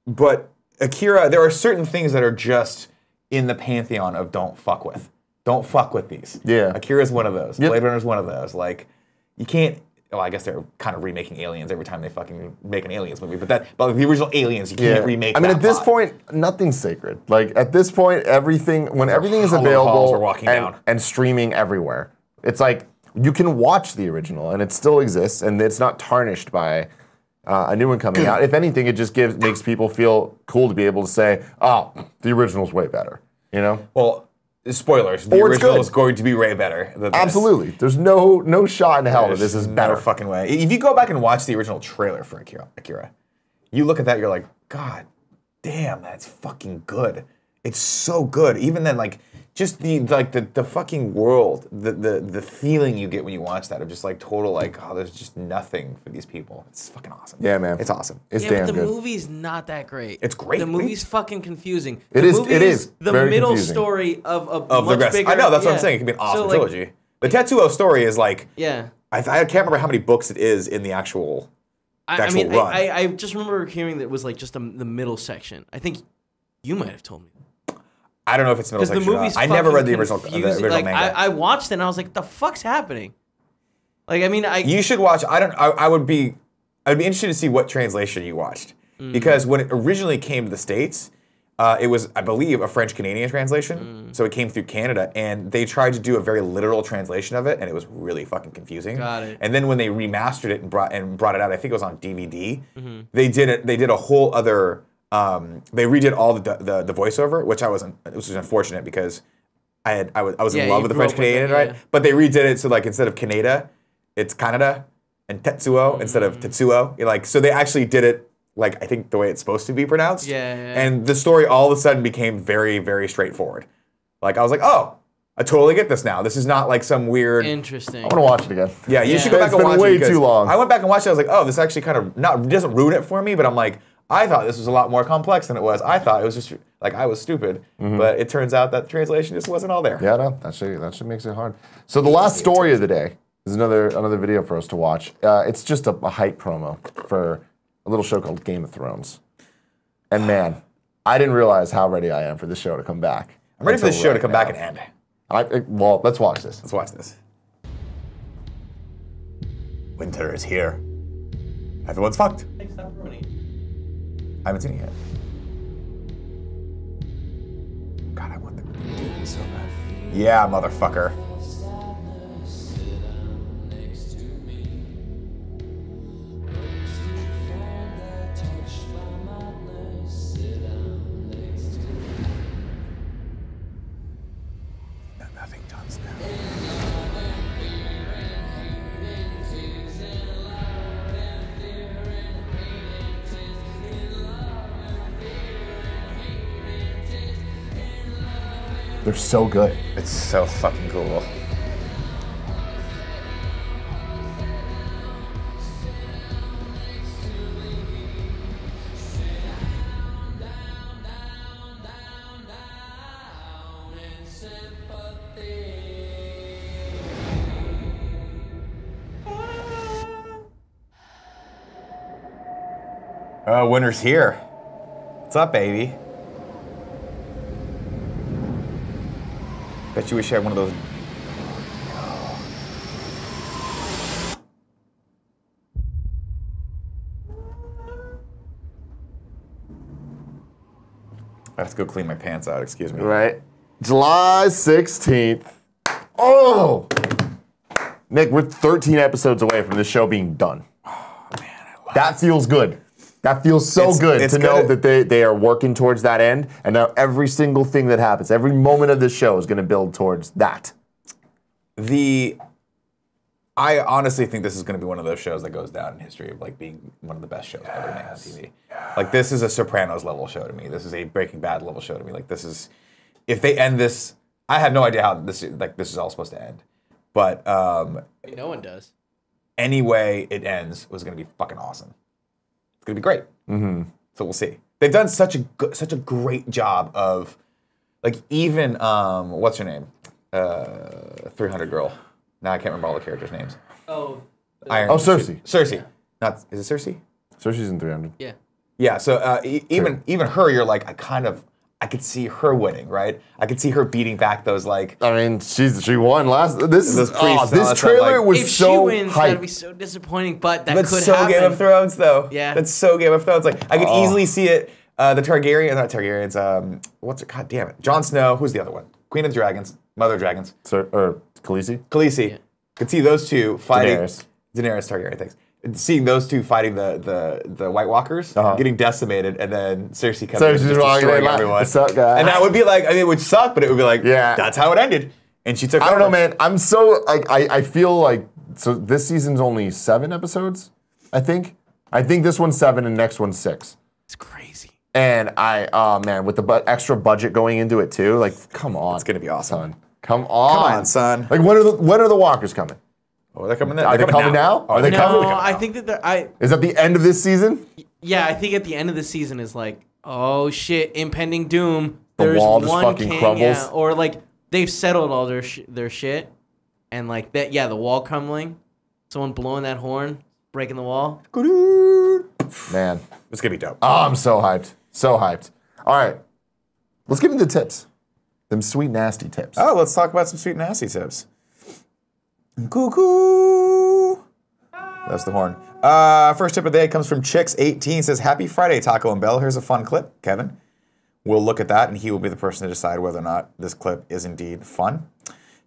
A: But Akira, there are certain things that are just in the pantheon of don't fuck with. Don't fuck with these.
C: Yeah.
A: Akira's one of those.
C: Yep.
A: Blade Runner's one of those. Like, you can't. Well, I guess they're kind of remaking Aliens every time they fucking make an Aliens movie. But the original Aliens, you can't remake.
C: I mean,
A: that
C: at this
A: plot.
C: point, nothing's sacred. Like at this point, everything is
A: Hollow
C: available
A: halls we're walking down.
C: and streaming everywhere. It's like you can watch the original and it still exists and it's not tarnished by a new one coming out. If anything, it just makes people feel cool to be able to say, "Oh, the original's way better." You know?
A: Well, spoilers. The
C: Or it's
A: original
C: good.
A: is going to be way better than this.
C: Absolutely. There's no shot in hell that
A: There's
C: this is better.
A: no fucking way. If you go back and watch the original trailer for Akira, you look at that, you're like, God damn, that's fucking good. It's so good. Even then, like, just the fucking world, the feeling you get when you watch that of just like total like, oh, there's just nothing for these people. It's fucking awesome.
C: Yeah, man.
A: It's awesome.
C: It's
B: Yeah,
C: damn
B: but the
C: good.
B: movie's not that great.
A: It's great.
B: The
A: What do you-
B: movie's fucking confusing.
C: It
B: The
C: is-
B: movie
C: it is
B: the
C: very
B: middle
C: confusing.
B: story of a
A: Of the
B: much
A: rest.
B: bigger.
A: I know, that's what I'm
B: yeah.
A: saying. It could be an awesome
B: So, like,
A: trilogy. The Tetsuo story is like,
B: Yeah.
A: I can't remember how many books it is in the actual
B: I mean,
A: run.
B: I just remember hearing that it was like just the middle section. I think you might have told me.
A: I don't know if it's middle
B: Because the
A: section or not.
B: movie's
A: I never read the
B: fucking
A: original
B: confusing. Like,
A: manga.
B: I watched it and I was like, the fuck's happening? Like, I mean,
A: You should watch. I would be interested to see what translation you watched because when it originally came to the States, it was, I believe, a French-Canadian translation. So it came through Canada, and they tried to do a very literal translation of it, and it was really fucking confusing.
B: Got it.
A: And then when they remastered it and brought it out, I think it was on DVD. They did a whole other. They redid all the voiceover, which was unfortunate because I was
B: Yeah,
A: in love
B: you
A: with the
B: grew up
A: French
B: with
A: Canadian,
B: it,
A: right?
B: yeah.
A: But they redid it so like instead of Canada, it's Canada, and Tetsuo instead of Tetsuo. Like so they actually did it like I think the way it's supposed to be pronounced.
B: Yeah.
A: And the story all of a sudden became very, very straightforward. Like I was like, oh, I totally get this now. This is not like some weird.
B: Interesting.
C: I want to watch it again.
A: Yeah, you
B: Yeah.
A: should go back
C: It's
A: and
C: been
A: watch
C: way
A: it. because
C: too long.
A: I went back and watched it. I was like, oh, this actually kind of doesn't ruin it for me, but I'm like, I thought this was a lot more complex than it was. I thought it was just like I was stupid, but it turns out that the translation just wasn't all there.
C: Yeah, no, that should makes it hard. So the last story of the day is another video for us to watch. It's just a hype promo for a little show called Game of Thrones. And man, I didn't realize how ready I am for this show to come back.
A: I'm ready for this
C: until
A: show to
C: right
A: come
C: now.
A: back and end.
C: Well, let's watch this.
A: Let's watch this. Winter is here. Everyone's fucked. I haven't seen it yet. God, I want them to do this so bad. Yeah, motherfucker. Nothing, Jon Snow.
C: They're so good.
A: It's so fucking cool. Oh, winter's here. What's up, baby? Bet you wish you had one of those. I have to go clean my pants out, excuse me.
C: Right? July 16th. Oh! Nick, we're 13 episodes away from this show being done.
A: Oh, man, I love
C: that feels good. That feels so good to know that they are working towards that end, and now every single thing that happens, every moment of this show is going to build towards that.
A: I honestly think this is going to be one of those shows that goes down in history of like being one of the best shows ever made on TV. Like this is a Sopranos level show to me. This is a Breaking Bad level show to me. Like this is, if they end this, I have no idea how this is all supposed to end, but
B: no one does.
A: Any way it ends was going to be fucking awesome. It's going to be great.
C: Mm-hmm.
A: So we'll see. They've done such a great job of, like even what's her name, 300 girl. Now I can't remember all the characters' names.
B: Oh.
C: Cersei.
A: Cersei. Not is it Cersei?
C: Cersei's in 300.
B: Yeah.
A: Yeah. So even her, you're like I could see her winning, right? I could see her beating back those like.
C: I mean, she won last. This
A: trailer
C: trailer was
B: if
C: so
B: she wins,
C: hyped.
B: that'd be so disappointing. But that could
A: so
B: happen.
A: Game of Thrones, though.
B: Yeah.
A: That's so Game of Thrones. Like I could easily see it. The Targaryen, not Targaryens. What's it? God damn it. Jon Snow. Who's the other one? Queen of the Dragons, Mother of Dragons.
C: Or Khaleesi.
A: Khaleesi. Yeah. Could see those two fighting.
C: Daenerys
A: Targaryen, thanks. Seeing those two fighting the White Walkers, getting decimated, and then Cersei coming in and destroying everyone.
C: What's up, guys?
A: And that would be like, I mean, it would suck, but it would be like, that's how it ended. And she took over.
C: I don't know, man. I'm so, like, I feel like, so this season's only 7 episodes, I think. I think this one's 7 and next one's 6.
B: It's crazy.
C: And oh man, with the extra budget going into it too, like, come on.
A: It's going to be awesome.
C: Son. Come on.
A: Come on, son.
C: Like, when are the walkers coming?
A: Oh, they're coming.
C: Are they coming now? Are they coming?
B: No, I think that they're.
C: Is that the end of this season?
B: Yeah, I think at the end of the season is like, oh shit, impending doom.
C: The
B: There's
C: wall just
B: one
C: fucking
B: king,
C: crumbles?
B: yeah, or like they've settled all their shit, and like that. Yeah, the wall crumbling. Someone blowing that horn, breaking the wall.
C: Man,
A: it's gonna be dope.
C: Oh, I'm so hyped. So hyped. All right, let's get into tips. Them sweet nasty tips.
A: Oh, let's talk about some sweet nasty tips. Cuckoo. That's the horn. First tip of the day comes from Chicks18. Says, "Happy Friday, Taco and Bell. Here's a fun clip, Kevin. We'll look at that, and he will be the person to decide whether or not this clip is indeed fun."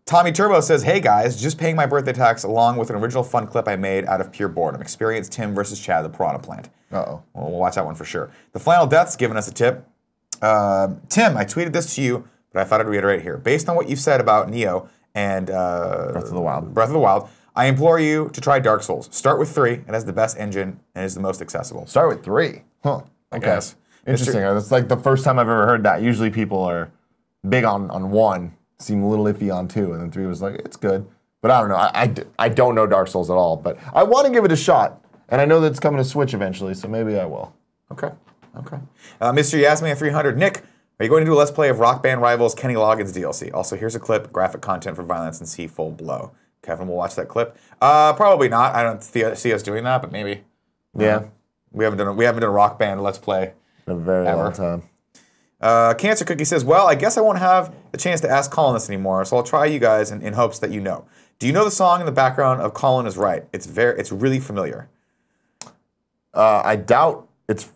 A: Tommy Turbo says, "Hey guys, just paying my birthday tax along with an original fun clip I made out of pure boredom. Experience Tim versus Chad, the Piranha Plant."
C: Uh-oh.
A: We'll watch that one for sure. The Flannel Death's given us a tip. Tim, I tweeted this to you, but I thought I'd reiterate here. Based on what you've said about Neo and Breath
C: of the Wild.
A: Breath of the Wild, I implore you to try Dark Souls. Start with 3. It has the best engine and is the most accessible.
C: Start with 3. Huh.
A: I guess.
C: Interesting. That's like the first time I've ever heard that. Usually people are big on 1, seem a little iffy on 2, and then 3 was like, it's good. But I don't know. I don't know Dark Souls at all, but I want to give it a shot. And I know that it's coming to Switch eventually, so maybe I will.
A: Okay. Mr. Yasmin 300. Nick, are you going to do a Let's Play of Rock Band Rivals Kenny Loggins DLC? Also, here's a clip, graphic content for violence and see full blow. Kevin will watch that clip. Probably not. I don't see us doing that, but maybe.
C: Yeah.
A: We haven't done a Rock Band Let's Play
C: in a very long time.
A: Cancer Cookie says, "Well, I guess I won't have the chance to ask Colin this anymore, so I'll try you guys in hopes that you know. Do you know the song in the background of Colin is Right? It's really familiar."
C: I doubt it's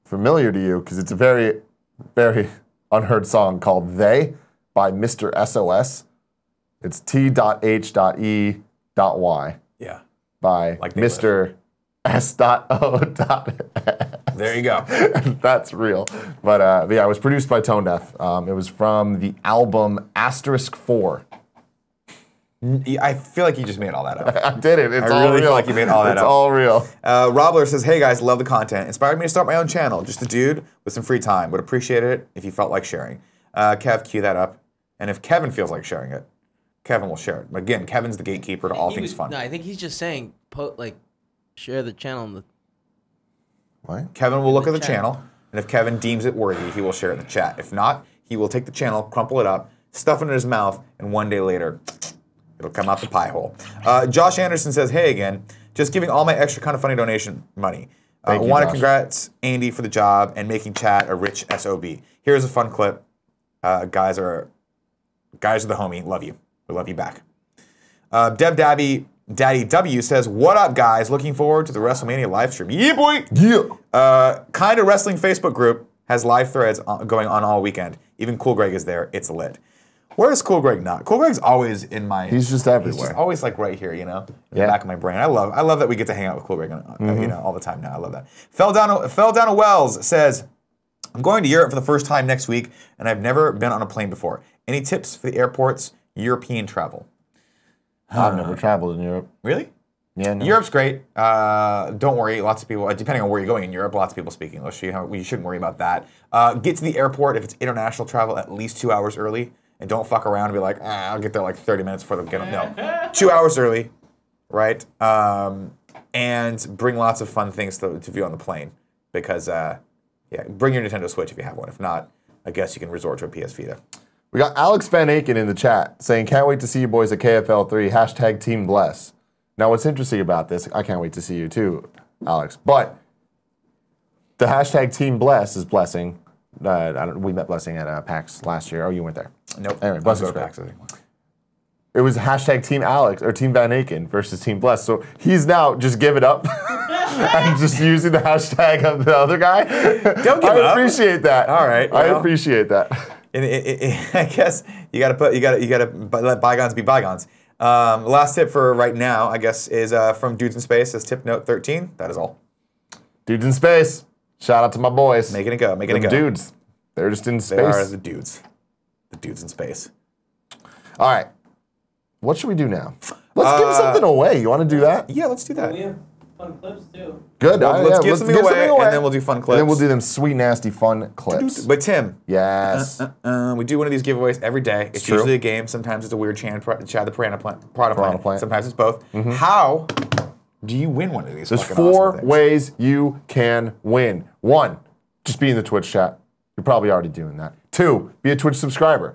C: familiar to you because it's a very, very unheard song called They by Mr. SOS. It's T.H.E.Y.
A: Yeah.
C: By
A: like
C: Mr. S.O.
A: There you go.
C: That's real. But yeah, it was produced by Tone Deaf. It was from the album *4.
A: I feel like you just made all that up.
C: I did it. It's all
A: I really
C: real.
A: feel like you made all that up.
C: It's all real.
A: Robler says, "Hey guys, love the content. Inspired me to start my own channel. Just a dude with some free time. Would appreciate it if you felt like sharing." Kev, cue that up. And if Kevin feels like sharing it, Kevin will share it. But again, Kevin's the gatekeeper to all things fun.
B: No, I think he's just saying, share the channel.
C: What?
A: Kevin will look at the channel, and if Kevin deems it worthy, he will share it in the chat. If not, he will take the channel, crumple it up, stuff it in his mouth, and one day later, it'll come out the pie hole. Josh Anderson says, "Hey again, just giving all my extra kind of funny donation money. I want to congrats Andy for the job and making chat a rich SOB. Here's a fun clip. Guys are the homie. Love you. We love you back." Dev Daddy W says, "What up, guys? Looking forward to the WrestleMania live stream. Yeah, boy.
C: Yeah.
A: Kinda Wrestling Facebook group has live threads going on all weekend. Even Cool Greg is there. It's lit. Where is Cool Greg not? Cool Greg's always in my...
C: He's just everywhere.
A: He's just always like right here, in the back of my brain. I love that we get to hang out with Cool Greg all the time now. I love that. Fell down a Wells says, I'm going to Europe for the first time next week, and I've never been on a plane before. Any tips for the airports, European travel?
C: I've never traveled in Europe.
A: Really?
C: Yeah, no.
A: Europe's great. Don't worry. Lots of people, depending on where you're going in Europe, lots of people speak English. You shouldn't worry about that. Get to the airport if it's international travel at least 2 hours early. And don't fuck around and be like, I'll get there like 30 minutes before they get up. No. 2 hours early, right? And bring lots of fun things to view on the plane. Because, bring your Nintendo Switch if you have one. If not, I guess you can resort to a PS Vita.
C: We got Alex Van Aken in the chat saying, can't wait to see you boys at KFL 3, hashtag Team Bless. Now, what's interesting about this, I can't wait to see you too, Alex, but the hashtag Team Bless is Blessing. We met Blessing at PAX last year. Oh, you weren't there.
A: Nope.
C: Anyway, Blessing's PAX. It was hashtag Team Alex or Team Van Aken versus Team Bless. So he's now just give it up and just using the hashtag of the other guy.
A: Don't give up.
C: I appreciate that.
A: All right.
C: I appreciate that.
A: I guess you gotta let bygones be bygones. Last tip for right now, I guess, is from Dudes in Space as tip note 13. That is all.
C: Dudes in Space. Shout out to my boys.
A: Making it go. Making it go.
C: Dudes. They're just in space.
A: They are the dudes. The dudes in space.
C: All right. What should we do now? Let's give something away. You want to do that?
A: Yeah, let's do that.
B: We have fun clips too.
C: Good.
A: Let's give something away, and then we'll do fun clips.
C: And then we'll do them sweet, nasty, fun clips.
A: But Tim.
C: Yes.
A: We do one of these giveaways every day. It's usually a game. Sometimes it's a weird Chad the Piranha Plant. Sometimes it's both. How do you win one of these?
C: There's 4 ways you can win. 1, just be in the Twitch chat. You're probably already doing that. 2, be a Twitch subscriber.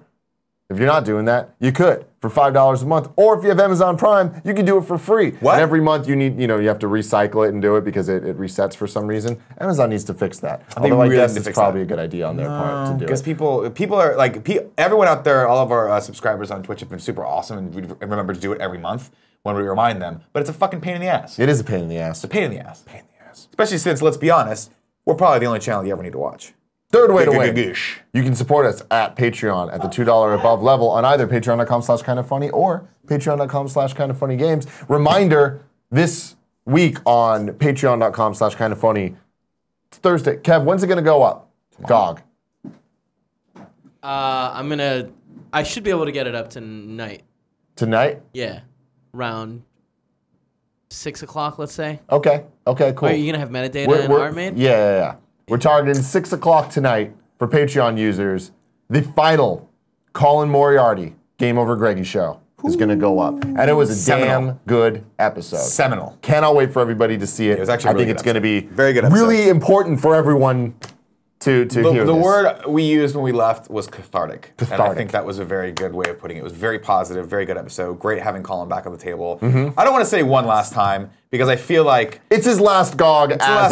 C: If you're not doing that, you could for $5 a month. Or if you have Amazon Prime, you can do it for free.
A: What?
C: And every month you have to recycle it and do it because it resets for some reason. Amazon needs to fix that. Although I guess it's probably a good idea on their part to do it.
A: Because people are like, everyone out there, all of our subscribers on Twitch have been super awesome, and we remember to do it every month when we remind them. But it's a fucking pain in the ass.
C: It is a pain in the ass.
A: It's a pain in the ass. Especially since, let's be honest, we're probably the only channel you ever need to watch.
C: Third way to win. You can support us at Patreon at the $2 above level on either patreon.com/kindoffunny or patreon.com/kindoffunnygames. Reminder, this week on patreon.com/kindoffunny, it's Thursday. Kev, when's it going to go up? GOG.
B: I should be able to get it up tonight.
C: Tonight?
B: Yeah. Around 6 o'clock, let's say.
C: Okay, cool.
B: Are you going to have metadata and art made?
C: Yeah. We're targeting 6 o'clock tonight for Patreon users. The final Colin Moriarty Game Over Greggy show is going to go up. And it was a damn good episode.
A: Seminal.
C: Cannot wait for everybody to see it.
A: It was actually
C: I think it's going to be
A: very good episode.
C: Really important for everyone to hear this.
A: The word we used when we left was cathartic. And I think that was a very good way of putting it. It was very positive, very good episode. Great having Colin back on the table. I don't want to say one last time because I feel like
C: it's his last GOG
A: as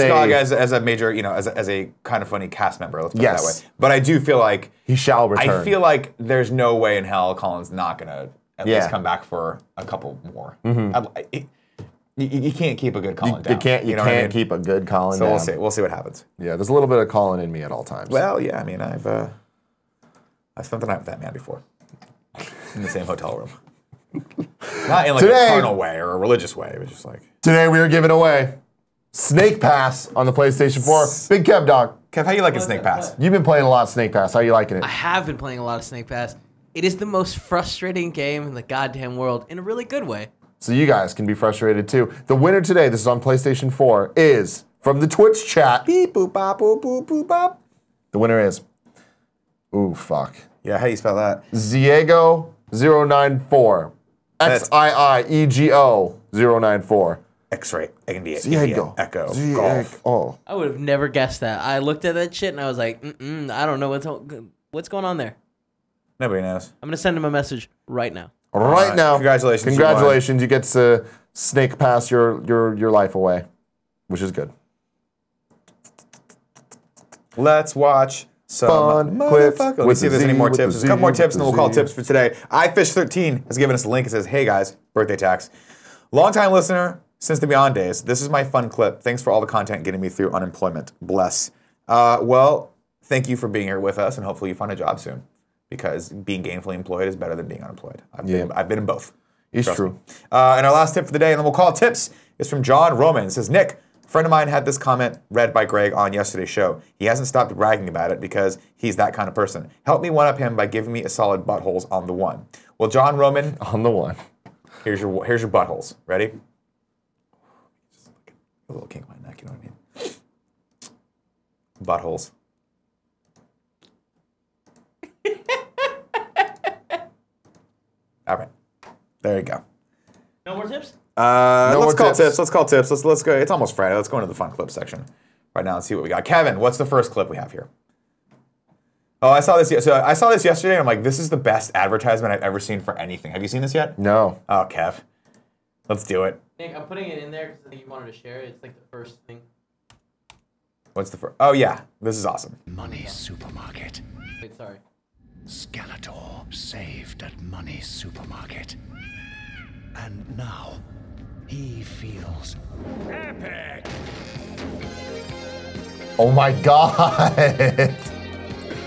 A: a major, as a kind of funny cast member. Let's put it that way. But I do feel like
C: he shall return.
A: I feel like there's no way in hell Colin's not gonna at least come back for a couple more. You can't keep a good Colin down.
C: You can't keep a good Colin down.
A: So we'll see what happens.
C: Yeah, there's a little bit of Colin in me at all times.
A: Well, yeah, I mean, I've spent the night with that man before. In the same hotel room. Not in like a carnal way or a religious way. It was just like...
C: Today we are giving away Snake Pass on the PlayStation 4. Big Kev Dog.
A: Kev, how you liking Snake Pass?
C: You've been playing a lot of Snake Pass. How you liking it?
B: I have been playing a lot of Snake Pass. It is the most frustrating game in the goddamn world in a really good way.
C: So you guys can be frustrated too. The winner today, this is on PlayStation 4, is from the Twitch chat.
A: Beep boop bop boop boop boop bop.
C: The winner is, ooh fuck.
A: Yeah, how do you spell that?
C: Ziego094. XIIEGO094.
A: X-ray.
C: Ziego.
A: Echo.
C: Golf. Oh.
B: I would have never guessed that. I looked at that shit and I was like, I don't know what's going on there.
A: Nobody knows.
B: I'm gonna send him a message right now.
C: Right now.
A: Congratulations.
C: Congratulations. You get to Snake Pass your life away, which is good.
A: Let's watch some
C: clips.
A: Let me see if there's any more tips. There's a couple more tips, and then we'll call tips for today. iFish13 has given us a link. It says, hey guys, birthday tax. Long-time listener since the Beyond days. This is my fun clip. Thanks for all the content getting me through unemployment. Bless. Well, thank you for being here with us, and hopefully you find a job soon. Because being gainfully employed is better than being unemployed. I've been in both.
C: It's true.
A: And our last tip for the day, and then we'll call it tips, is from John Roman. It says, Nick, a friend of mine had this comment read by Greg on yesterday's show. He hasn't stopped bragging about it because he's that kind of person. Help me one-up him by giving me a solid buttholes on the one. Well, John Roman.
C: On the one.
A: Here's your buttholes. Ready? Just a little kink in my neck, you know what I mean? Buttholes. All right, there you go.
B: No more tips?
A: Let's call tips. Let's call tips. Let's go. It's almost Friday. Let's go into the fun clip section right now and see what we got. Kevin, what's the first clip we have here? Oh, I saw this. So I saw this yesterday. And I'm like, this is the best advertisement I've ever seen for anything. Have you seen this yet?
C: No.
A: Oh, Kev, let's do it.
B: Nick, I'm putting it in there because I think you wanted to share it. It's like the first thing.
A: What's the first? Oh yeah, this is awesome.
I: Money Supermarket.
B: Wait, sorry.
I: Skeletor saved at Money Supermarket. And now, he feels epic.
C: Oh my god.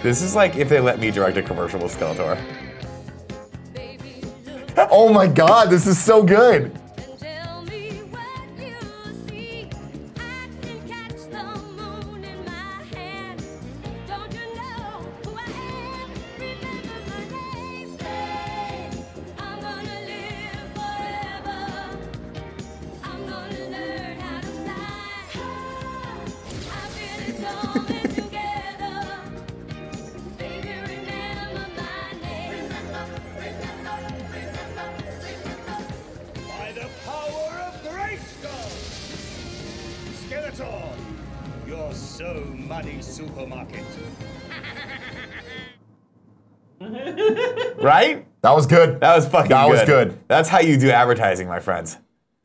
A: This is like if they let me direct a commercial with Skeletor.
C: Oh my god, this is so good.
J: You're so Money Supermarket.
A: Right?
C: That was good.
A: That was fucking good.
C: That was good.
A: That's how you do advertising, my friends.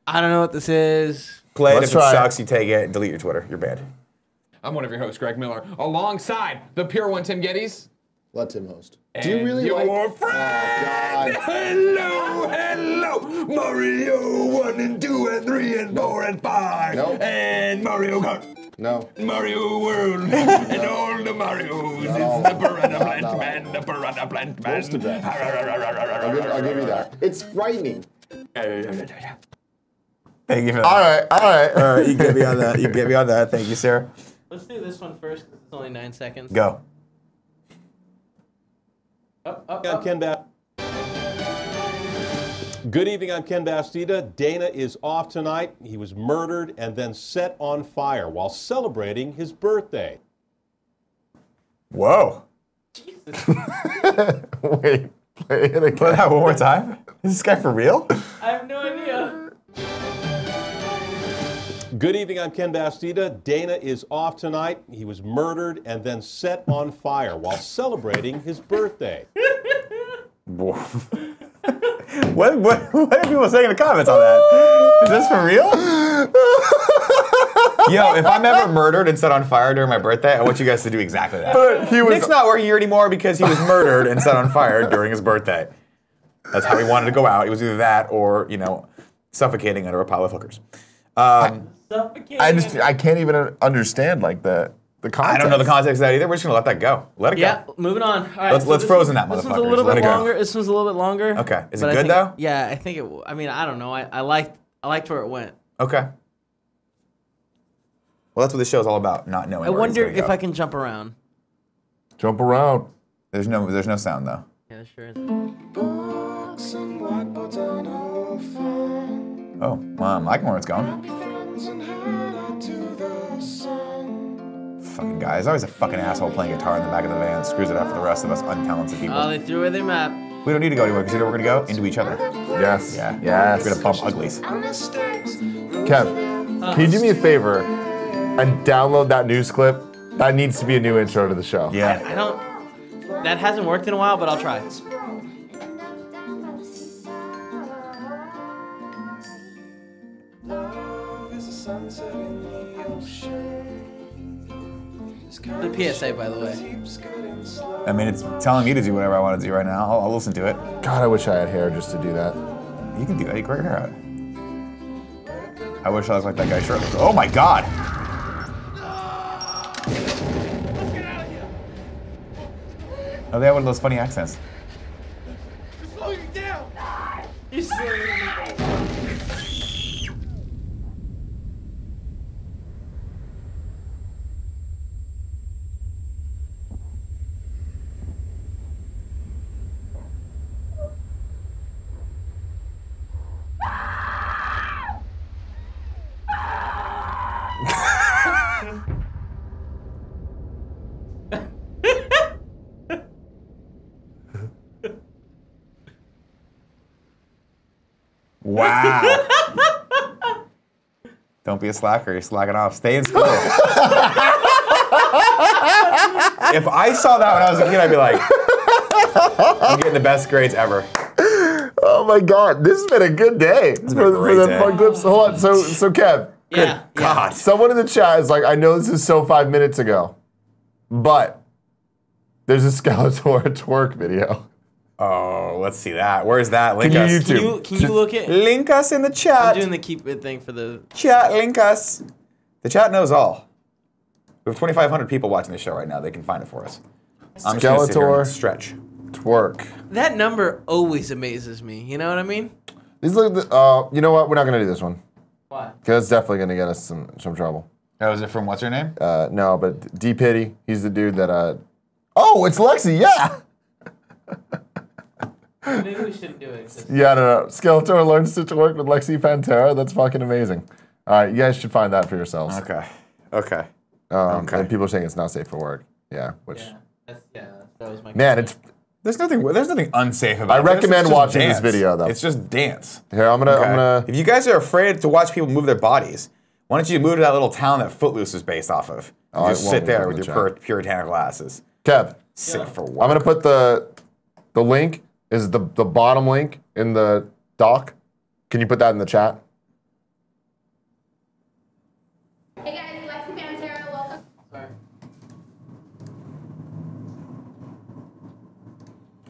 B: I don't know what this is.
A: Play it.
C: Let's
A: If it
C: try
A: sucks, you take it and delete your Twitter. You're banned.
K: I'm one of your hosts, Greg Miller, alongside the Pure One, Tim Gettys.
L: Let Tim host.
K: Do you really like... Your friend!
L: Oh,
K: hello! Mario 1 and 2 and 3 and 4 and 5.
L: Nope.
K: And Mario Kart.
L: No.
K: Mario World. And all the Marios. It's the Piranha Plant Man. The Piranha Plant Man.
L: Most of that. I'll give you that. It's frightening.
A: Thank you for that.
C: All right.
A: All right, you get me on that. You get me on that. Thank you, Sarah.
B: Let's do this one first because it's only 9 seconds.
A: Go.
M: I'm Ken Good evening, I'm Ken Bastida. Dana is off tonight. He was murdered and then set on fire while celebrating his birthday.
A: Whoa.
C: Wait, play it again.
A: Play that one more time? Is this guy for real?
B: I have no idea.
M: Good evening, I'm Ken Bastida. Dana is off tonight. He was murdered and then set on fire while celebrating his birthday.
A: What are people saying in the comments on that? Is this for real? Yo, if I'm ever murdered and set on fire during my birthday, I want you guys to do exactly that.
C: But he was...
A: Nick's not working here anymore because he was murdered and set on fire during his birthday. That's how he wanted to go out. It was either that or, you know, suffocating under a pile of hookers.
C: I can't even understand like the context.
A: I don't know the context of that either. We're just gonna let that go. Let it go.
B: Yeah, moving on. All right,
A: let's frozen that motherfucker.
B: This one's a little bit longer. This one's a little bit longer.
A: Okay. Is
B: it
A: good though?
B: Yeah, I think it. I mean, I don't know. I liked where it went.
A: Okay. Well, that's what this show's all about. Not knowing.
B: I wonder if I can jump around.
C: Jump around.
A: There's no sound though.
B: Yeah, there sure is.
A: Oh, I can where it's going. Fucking guy. There's always a fucking asshole playing guitar in the back of the van. Screws it up for the rest of us untalented people.
B: Oh, they threw away their map.
A: We don't need to go anywhere because you know where we're gonna go? Into each other.
C: Yes.
A: Yeah.
C: Yes.
A: We're gonna bump uglies.
C: Kev, can you do me a favor and download that news clip? That needs to be a new intro to the show.
A: Yeah.
B: I don't. That hasn't worked in a while, but I'll try. The PSA, by the way.
A: I mean, it's telling me to do whatever I want to do right now. I'll listen to it.
C: God, I wish I had hair just to do that.
A: You can do that. You grow your hair out. I wish I looked like that guy shirtless. Oh my God! Oh, they have one of those funny accents.
E: You're slowing me down.
B: You're slowing me down.
A: Wow. Don't be a slacker. You're slacking off. Stay in school. If I saw that when I was a kid, I'd be like, I'm getting the best grades ever.
C: Oh my God, this has been a good day.
A: It's been a great day.
C: Fun clips. Hold on, so Kev.
B: Yeah.
A: God.
C: Someone in the chat is like, I know this is so 5 minutes ago, but there's a Skeletor twerk video.
A: Oh, let's see that. Where's that? Link
C: Can
A: us.
C: you YouTube?
B: Can you look at?
A: Link us in the chat.
B: I'm doing the keep it thing for the
A: chat. Link us. The chat knows all. We have 2,500 people watching this show right now. They can find it for us. I'm just gonna sit here and stretch.
C: Twerk.
B: That number always amazes me. You know what I mean?
C: These look. You know what? We're not gonna do this one.
B: Why?
C: Because it's definitely gonna get us some trouble.
A: Oh, is it from what's her name?
C: No, but D Pity. He's the dude that. Oh, it's Lexi. Yeah.
B: Maybe we shouldn't do it.
C: Yeah, I don't know. Skeletor learns to twerk with Lexi Pantera. That's fucking amazing. All right, you guys should find that for yourselves.
A: Okay. Okay.
C: Okay. And people are saying it's not safe for work. Yeah, which.
B: Yeah, that was my.
C: Man, it's.
A: There's nothing unsafe about it.
C: I recommend watching
A: dance.
C: this video though.
A: It's just dance.
C: Here, I'm gonna.
A: If you guys are afraid to watch people move their bodies, why don't you move to that little town that Footloose is based off of?
C: Oh,
A: just sit there with your puritanical asses.
C: Kev.
A: Safe for work.
C: I'm gonna put the link. Is the bottom link in the doc? Can you put that in the chat?
N: Hey guys, Lexi Pantera, welcome.
B: Sorry.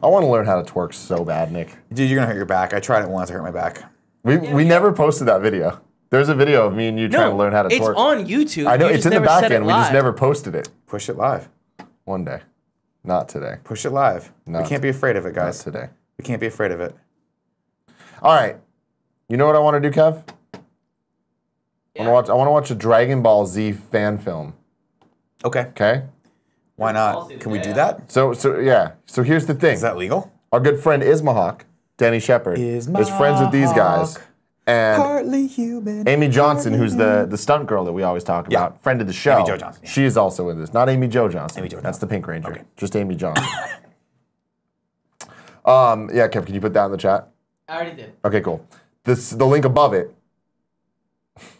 C: I want to learn how to twerk so bad, Nick.
A: Dude, you're gonna hurt your back. I tried it once. I hurt my back.
C: We never posted that video. There's a video of me and you trying to learn how to twerk.
B: It's on YouTube.
C: I know,
B: You
C: it's
B: just
C: in the
B: never
C: back
B: said
C: end.
B: it
C: We just
B: live.
C: never posted it.
A: Push it live.
C: One day. Not today.
A: Push it live. We can't be afraid of it, guys.
C: Not today.
A: We can't be afraid of it.
C: All right. You know what I want to do, Kev? I want to watch a Dragon Ball Z fan film.
A: Okay.
C: Okay?
A: Why not? Can we do that?
C: So yeah. So here's the thing.
A: Is that legal?
C: Our good friend Ismahawk, Danny Shepard, is friends with these guys. And
A: partly human,
C: Amy Johnson, who's the stunt girl that we always talk about, friend of the show.
A: Amy Jo Johnson. Yeah.
C: She is also in this. Not Amy Jo Johnson.
A: Amy Jo
C: That's the Pink Ranger.
A: Okay.
C: Just Amy Johnson. Yeah, Kev, can you put that in the chat?
B: I already did.
C: Okay, cool. The link above it.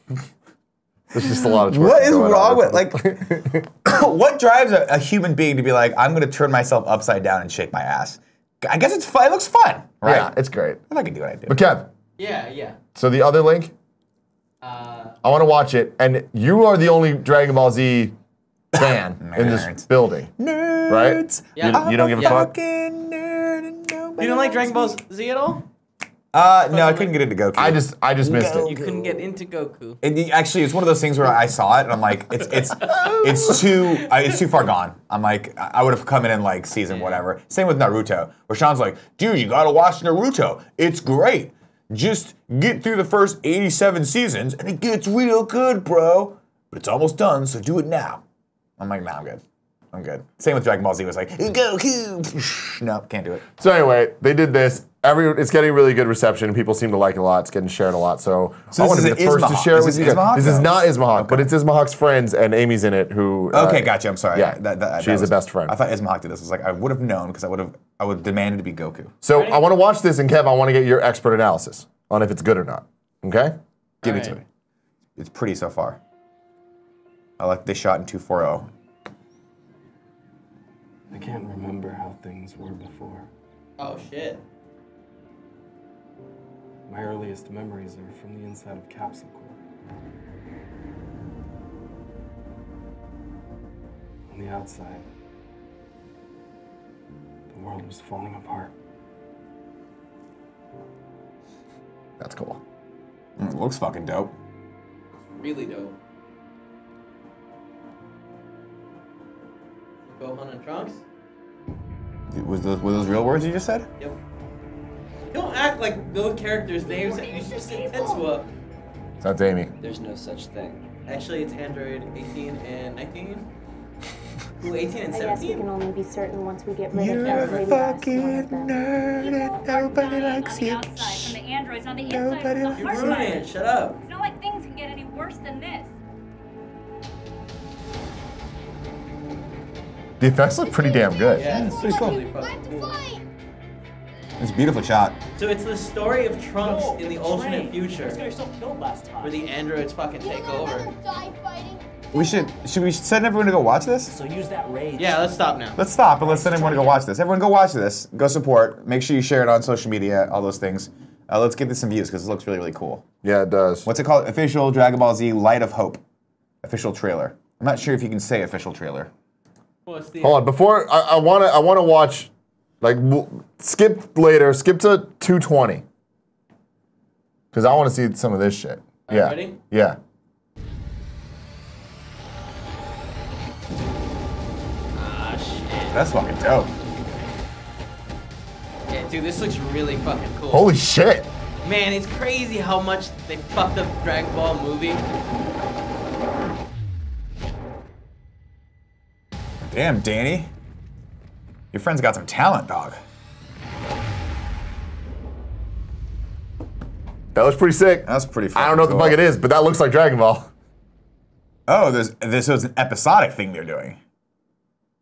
C: There's just a lot of twerking
A: What is
C: going
A: wrong
C: on.
A: with, like, what drives a human being to be like, I'm going to turn myself upside down and shake my ass? I guess it's fun. It looks fun, right?
C: Yeah, it's great.
A: If I can do what I do.
C: But Kev,
B: Yeah.
C: so the other link, I want to watch it, and you are the only Dragon Ball Z fan in this building, right?
B: Yeah.
C: You don't give a fuck?
B: You don't like Dragon Ball Z at all?
A: No, I couldn't get into Goku.
C: I just missed it.
B: You couldn't get into Goku.
A: Actually, it's one of those things where I saw it and I'm like, it's too far gone. I'm like, I would have come in like season whatever. Same with Naruto, where Sean's like, dude, you gotta watch Naruto. It's great. Just get through the first 87 seasons and it gets real good, bro. But it's almost done, so do it now. I'm like, nah, I'm good. I'm good. Same with Dragon Ball Z. Was like, Goku. No, can't do it.
C: So anyway, they did this. It's getting really good reception. People seem to like it a lot. It's getting shared a lot. So I want to be the first to share it with you guys. This is not Ismahawk, but it's Ismahawk's friends, and Amy's in it. Who?
A: Okay, gotcha. I'm sorry.
C: Yeah, she's the best friend.
A: I thought Ismahawk did this. I was like, I would have known because I would demanded to be Goku.
C: So I want to watch this, and Kev, I want to get your expert analysis on if it's good or not. Okay?
A: Give it to me. It's pretty so far. I like they shot in 240.
O: I can't remember how things were before.
B: Oh shit.
O: My earliest memories are from the inside of Capsule Corp. On the outside, the world was falling apart.
C: That's cool.
A: It looks fucking dope.
B: Really dope. Gohan and Trunks?
A: were those real words you just said?
B: Yep. Don't act like those characters' names that you just said Tetsuo.
C: That's Amy.
P: There's no such thing.
B: Actually, it's Android 18 and 19. Ooh, 18 and 17?
Q: I guess we can only be certain once we get rid of
A: You're
Q: every
A: a
Q: last
A: fucking
Q: one of them.
A: nerd and nobody likes you.
N: Outside from the androids on the inside
A: Nobody
N: from
A: likes
N: the
B: You're
N: hard
B: ruining
N: drive.
B: it. Shut up.
N: It's not like things can get any worse than this.
C: The effects look pretty damn good.
B: Yeah, it's
A: pretty cool.
B: really fucking cool.
A: It's a beautiful shot.
B: So it's the story of Trunks in the alternate
J: You
B: future,
J: just got yourself killed last time.
B: where the androids fucking take over.
A: Should we send everyone to go watch this?
J: So use that rage.
B: Yeah, let's stop now.
A: Let's stop and let's send everyone to go watch this. Everyone go watch this. Go support. Make sure you share it on social media, all those things. Let's get this some views because it looks really, really cool.
C: Yeah, it does.
A: What's it called? Official Dragon Ball Z Light of Hope. Official trailer. I'm not sure if you can say official trailer.
B: What's the
C: Hold on, before I wanna watch, like skip later, skip to 220, because I want to see some of this shit.
B: Are you ready?
C: Yeah.
B: Ah, shit.
A: That's fucking dope.
B: Yeah, dude, this looks really fucking cool.
C: Holy shit!
B: Man, it's crazy how much they fucked up the Dragon Ball movie.
A: Damn, Danny. Your friend's got some talent, dog.
C: That looks pretty sick.
A: That's pretty fucking
C: I don't know what
A: cool.
C: the fuck it is, but that looks like Dragon Ball.
A: Oh, this was an episodic thing they're doing.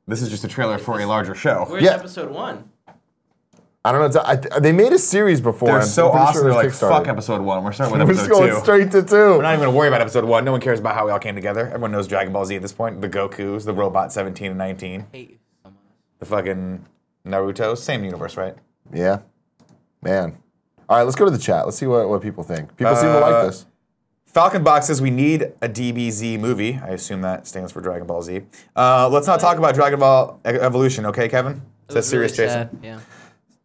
A: This is just a trailer for a larger show.
B: Where's episode 1?
C: I don't know. They made a series before.
A: They're
C: I'm
A: so
C: pretty
A: awesome.
C: sure it
A: They're
C: was
A: like,
C: Kickstarter.
A: fuck episode 1. We're starting with
C: We're
A: episode
C: just going
A: 2.
C: straight to 2.
A: We're not even gonna worry about episode 1. No one cares about how we all came together. Everyone knows Dragon Ball Z at this point. The Gokus, the Robot 17 and 19. The fucking Naruto. Same universe, right?
C: Yeah. Man. All right, let's go to the chat. Let's see what people think. People seem to like this.
A: Falcon Box says we need a DBZ movie. I assume that stands for Dragon Ball Z. Let's not talk about Dragon Ball Evolution, okay, Kevin? Says serious Jason.
B: Yeah.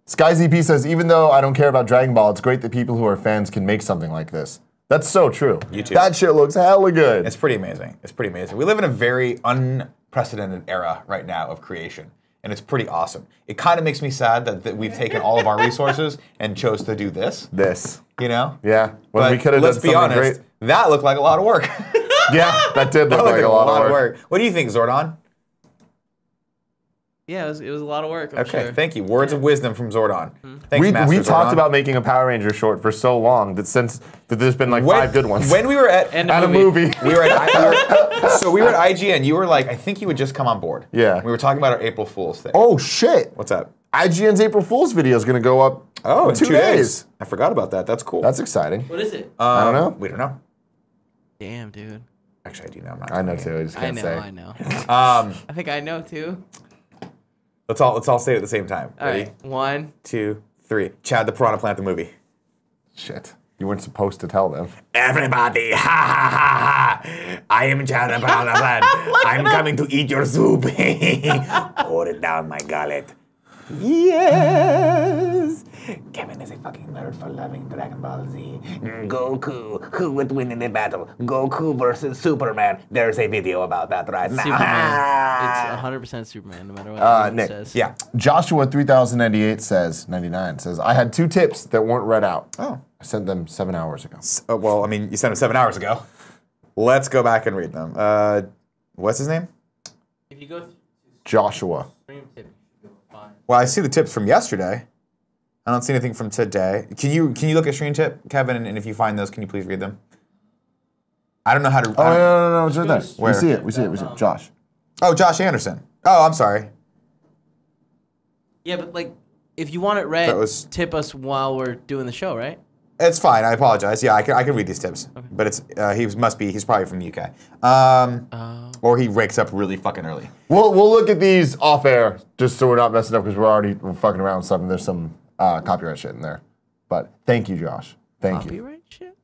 C: SkyZP says, even though I don't care about Dragon Ball, it's great that people who are fans can make something like this. That's so true.
A: You too.
C: That shit looks hella good.
A: It's pretty amazing. It's pretty amazing. We live in a very unprecedented era right now of creation, and it's pretty awesome. It kind of makes me sad that we've taken all of our resources and chose to do this. You know?
C: Yeah. When
A: But
C: we could have done
A: let's be
C: something
A: honest,
C: great.
A: that looked like a lot of work.
C: Yeah, that did look like a lot of work.
A: What do you think, Zordon?
B: Yeah, it was a lot of work. I'm
A: Okay,
B: sure.
A: thank you. Words of wisdom from Zordon. Thanks, Master
C: We
A: Zordon.
C: talked about making a Power Ranger short for so long that there's been like 5 good ones.
A: When we were at
C: a movie.
A: we were at so we were at IGN. You were like, I think you would just come on board.
C: Yeah.
A: We were talking about our April Fool's thing.
C: Oh shit!
A: What's up?
C: IGN's April Fool's video is going to go up
A: in
C: in 2 days.
A: I forgot about that. That's cool.
C: That's exciting.
B: What is it?
C: I don't know.
A: We don't know.
B: Damn, dude.
A: Actually, I do know. I'm not
C: I know
A: telling
C: too.
A: you.
C: I just can't say.
B: I know. I think I know too.
A: Let's all say it at the same time.
B: All
A: Ready?
B: right. 1,
A: 2, 3. Chad the Piranha Plant the movie.
C: Shit. You weren't supposed to tell them.
A: Everybody, ha ha ha ha! I am Chad the Piranha Plant. I'm coming to eat your soup. Pour it down my gullet. Yes! Kevin is a fucking nerd for loving Dragon Ball Z. Goku, who would win in a battle? Goku versus Superman. There's a video about that right now.
B: Superman. It's 100% Superman, no matter what anyone
C: Nick.
B: says.
A: Yeah.
C: Joshua 3098 says, 99 says, I had 2 tips that weren't read out.
A: Oh.
C: I sent them 7 hours ago.
A: Well, I mean, you sent them 7 hours ago. Let's go back and read them. What's his name?
B: If you go to
C: Joshua.
B: stream tip, you will find.
A: Well, I see the tips from yesterday. I don't see anything from today. Can you look at stream tip, Kevin? And if you find those, can you please read them? I don't know how to.
C: Oh, no, it's right there.
A: Where?
C: We see it. Josh.
A: Oh, Josh Anderson. Oh, I'm sorry.
B: Yeah, but like, if you want it read, tip us while we're doing the show, right?
A: It's fine. I apologize. Yeah, I can read these tips. Okay. But it's he's probably from the UK. Or he wakes up really fucking early.
C: We'll look at these off air just so we're not messing up because we're fucking around with stuff and there's some copyright shit in there. But thank you, Josh. Thank you.
B: Copyright shit?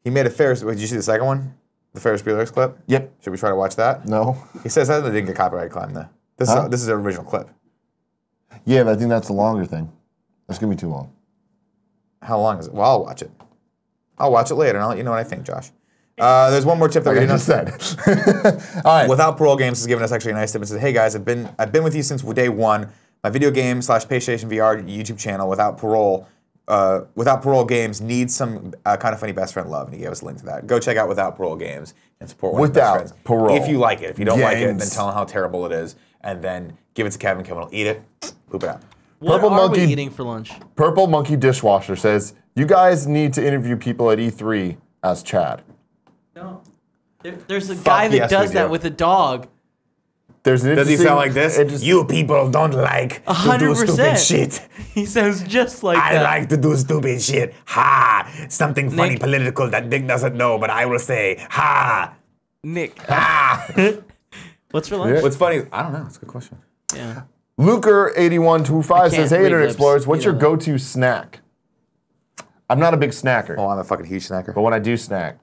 A: He made a Ferris. Did you see the second one? The Ferris Bueller's clip?
C: Yep.
A: Should we try to watch that?
C: No.
A: He says that they didn't get copyright claim though. This is an original clip.
C: Yeah, but I think that's the longer thing. That's gonna be too long.
A: How long is it? Well, I'll watch it. I'll watch it later and I'll let you know what I think, Josh. There's one more tip that we didn't
C: just said. All right.
A: Without Parole Games has given us actually a nice tip. It says, hey guys, I've been with you since day one. My video game / PlayStation VR YouTube channel Without Parole Games needs some kind of funny best friend love, and he gave us a link to that. Go check out Without Parole Games and support one of the best friends.
C: Parole.
A: If you like it. If you don't like it, then tell him how terrible it is, and then give it to Kevin. Kevin will eat it, poop it out.
B: What are we eating for lunch?
C: Purple Monkey Dishwasher says, you guys need to interview people at E3 as Chad.
B: No. There's a guy that does that with a dog.
C: There's an
A: Does he sound like this? You people don't like to do stupid shit.
B: He sounds just like that.
A: I like to do stupid shit. Ha! Something funny political that Nick doesn't know, but I will say, ha!
B: Nick.
A: Ha!
B: What's for lunch?
A: What's funny? I don't know. It's a good question.
B: Yeah.
C: Luker8125 says, hey, Internet Explorers, what's your go-to snack? I'm not a big snacker.
A: Oh, I'm a fucking huge snacker.
C: But when I do snack,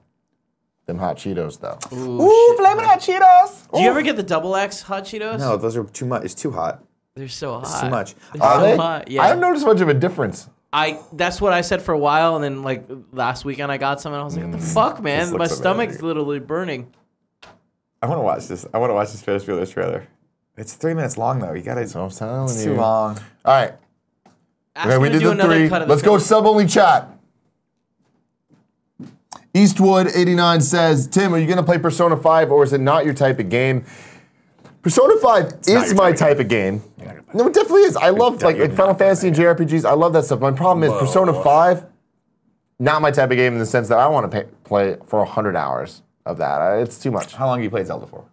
C: them hot Cheetos, though.
A: Ooh, flaming hot Cheetos!
B: Do you ever get the double X hot Cheetos?
A: No, those are too much. It's too hot.
B: They're so hot.
A: It's too much.
B: They're so hot. Yeah.
C: I haven't noticed much of a difference.
B: That's what I said for a while, and then like last weekend I got some, and I was like, what the fuck, man? My stomach's literally burning.
A: I want to watch this. I want to watch this Ferris Bueller's trailer. It's 3 minutes long, though. You gotta. It's too long.
C: All right. Okay, we did the 3. Let's go sub-only chat. Eastwood89 says, Tim, are you going to play Persona 5 or is it not your type of game? Persona 5 is my type of game. No, it definitely is. I love like Final Fantasy and JRPGs. I love that stuff. My problem is Persona 5, not my type of game in the sense that I want to play for 100 hours of that. It's too much.
A: How long have you played Zelda for?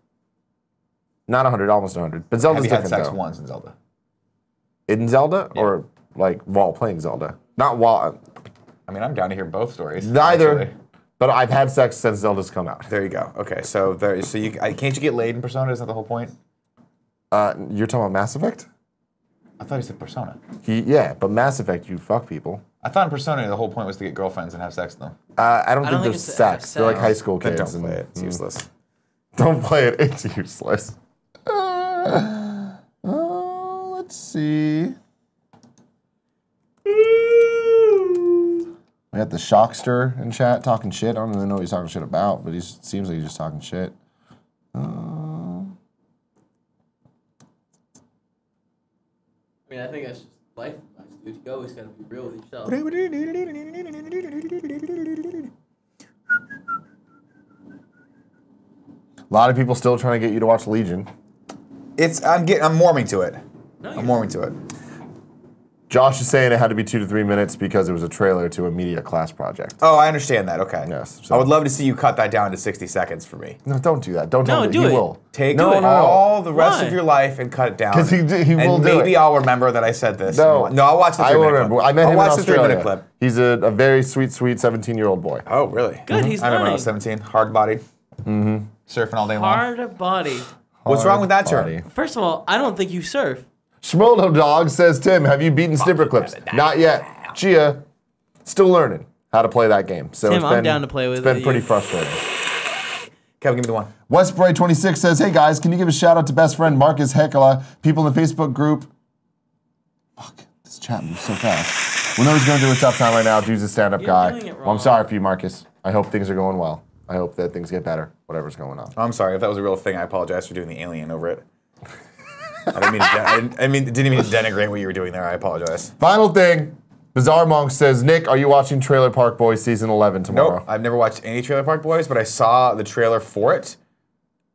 C: Not 100, almost 100. But Zelda's different,
A: Have you had sex
C: though.
A: once in Zelda?
C: In Zelda? Or like while playing Zelda? Not while...
A: I mean, I'm down to hear both stories.
C: Neither.
A: Actually.
C: But I've had sex since Zelda's come out.
A: There you go. Okay, so can't you get laid in Persona? Isn't that the whole point?
C: You're talking about Mass Effect?
A: I thought he said Persona.
C: Yeah, but Mass Effect, you fuck people.
A: I thought in Persona the whole point was to get girlfulfriends and have sex with them.
C: I don't think there's sex. They're like high school kids.
A: Then don't play it. It's useless.
C: Don't play it. It's useless. Let's see. We got the Shockster in chat talking shit. I don't really know what he's talking shit about, but he seems like he's just talking shit.
B: I mean, I think that's just life advice, dude. You always gotta be real with yourself.
C: A lot of people still trying to get you to watch Legion.
A: I'm warming to it. I'm warming to it.
C: Josh is saying it had to be 2 to 3 minutes because it was a trailer to a media class project.
A: Oh, I understand that. Okay.
C: Yes.
A: I would love to see you cut that down to 60 seconds for me.
C: No, don't do that. Don't tell me. He will.
A: Take all the rest of your life and cut it down.
C: Because he will do it.
A: And maybe I'll remember that I said this.
C: No,
A: I'll watch the 3-minute clip.
C: I met him in
A: watch the 3-minute
C: Australia.
A: clip.
C: He's a very sweet 17-year-old boy.
A: Oh, really?
B: Good, he's
A: I remember when I
B: learning.
A: was 17. Hard-bodied.
C: Mm-hmm.
A: Surfing all day long.
B: Hard body.
A: What's wrong with that term?
B: First of all, I don't think you surf.
C: Schmoldo Dog says, Tim, have you beaten Snipper Clips? Not yet. Gia, still learning how to play that game. So
B: Tim, I'm down to play with
C: it. It's been pretty
B: you.
C: frustrating.
A: Kevin, give me the one.
C: Westbray26 says, hey guys, can you give a shout out to best friend Marcus Hekala, people in the Facebook group? Fuck, this chat moves so fast. We know he's going through a tough time right now. Dude's a stand-up guy.
B: doing it
C: Well, I'm sorry for you, Marcus. I hope things are going well. I hope that things get better, whatever's going on.
A: I'm sorry. If that was a real thing, I apologize for doing the alien over it. I didn't mean to denigrate what you were doing there. I apologize.
C: Final thing. Bizarre Monk says, Nick, are you watching Trailer Park Boys Season 11 tomorrow?
A: Nope. I've never watched any Trailer Park Boys, but I saw the trailer for it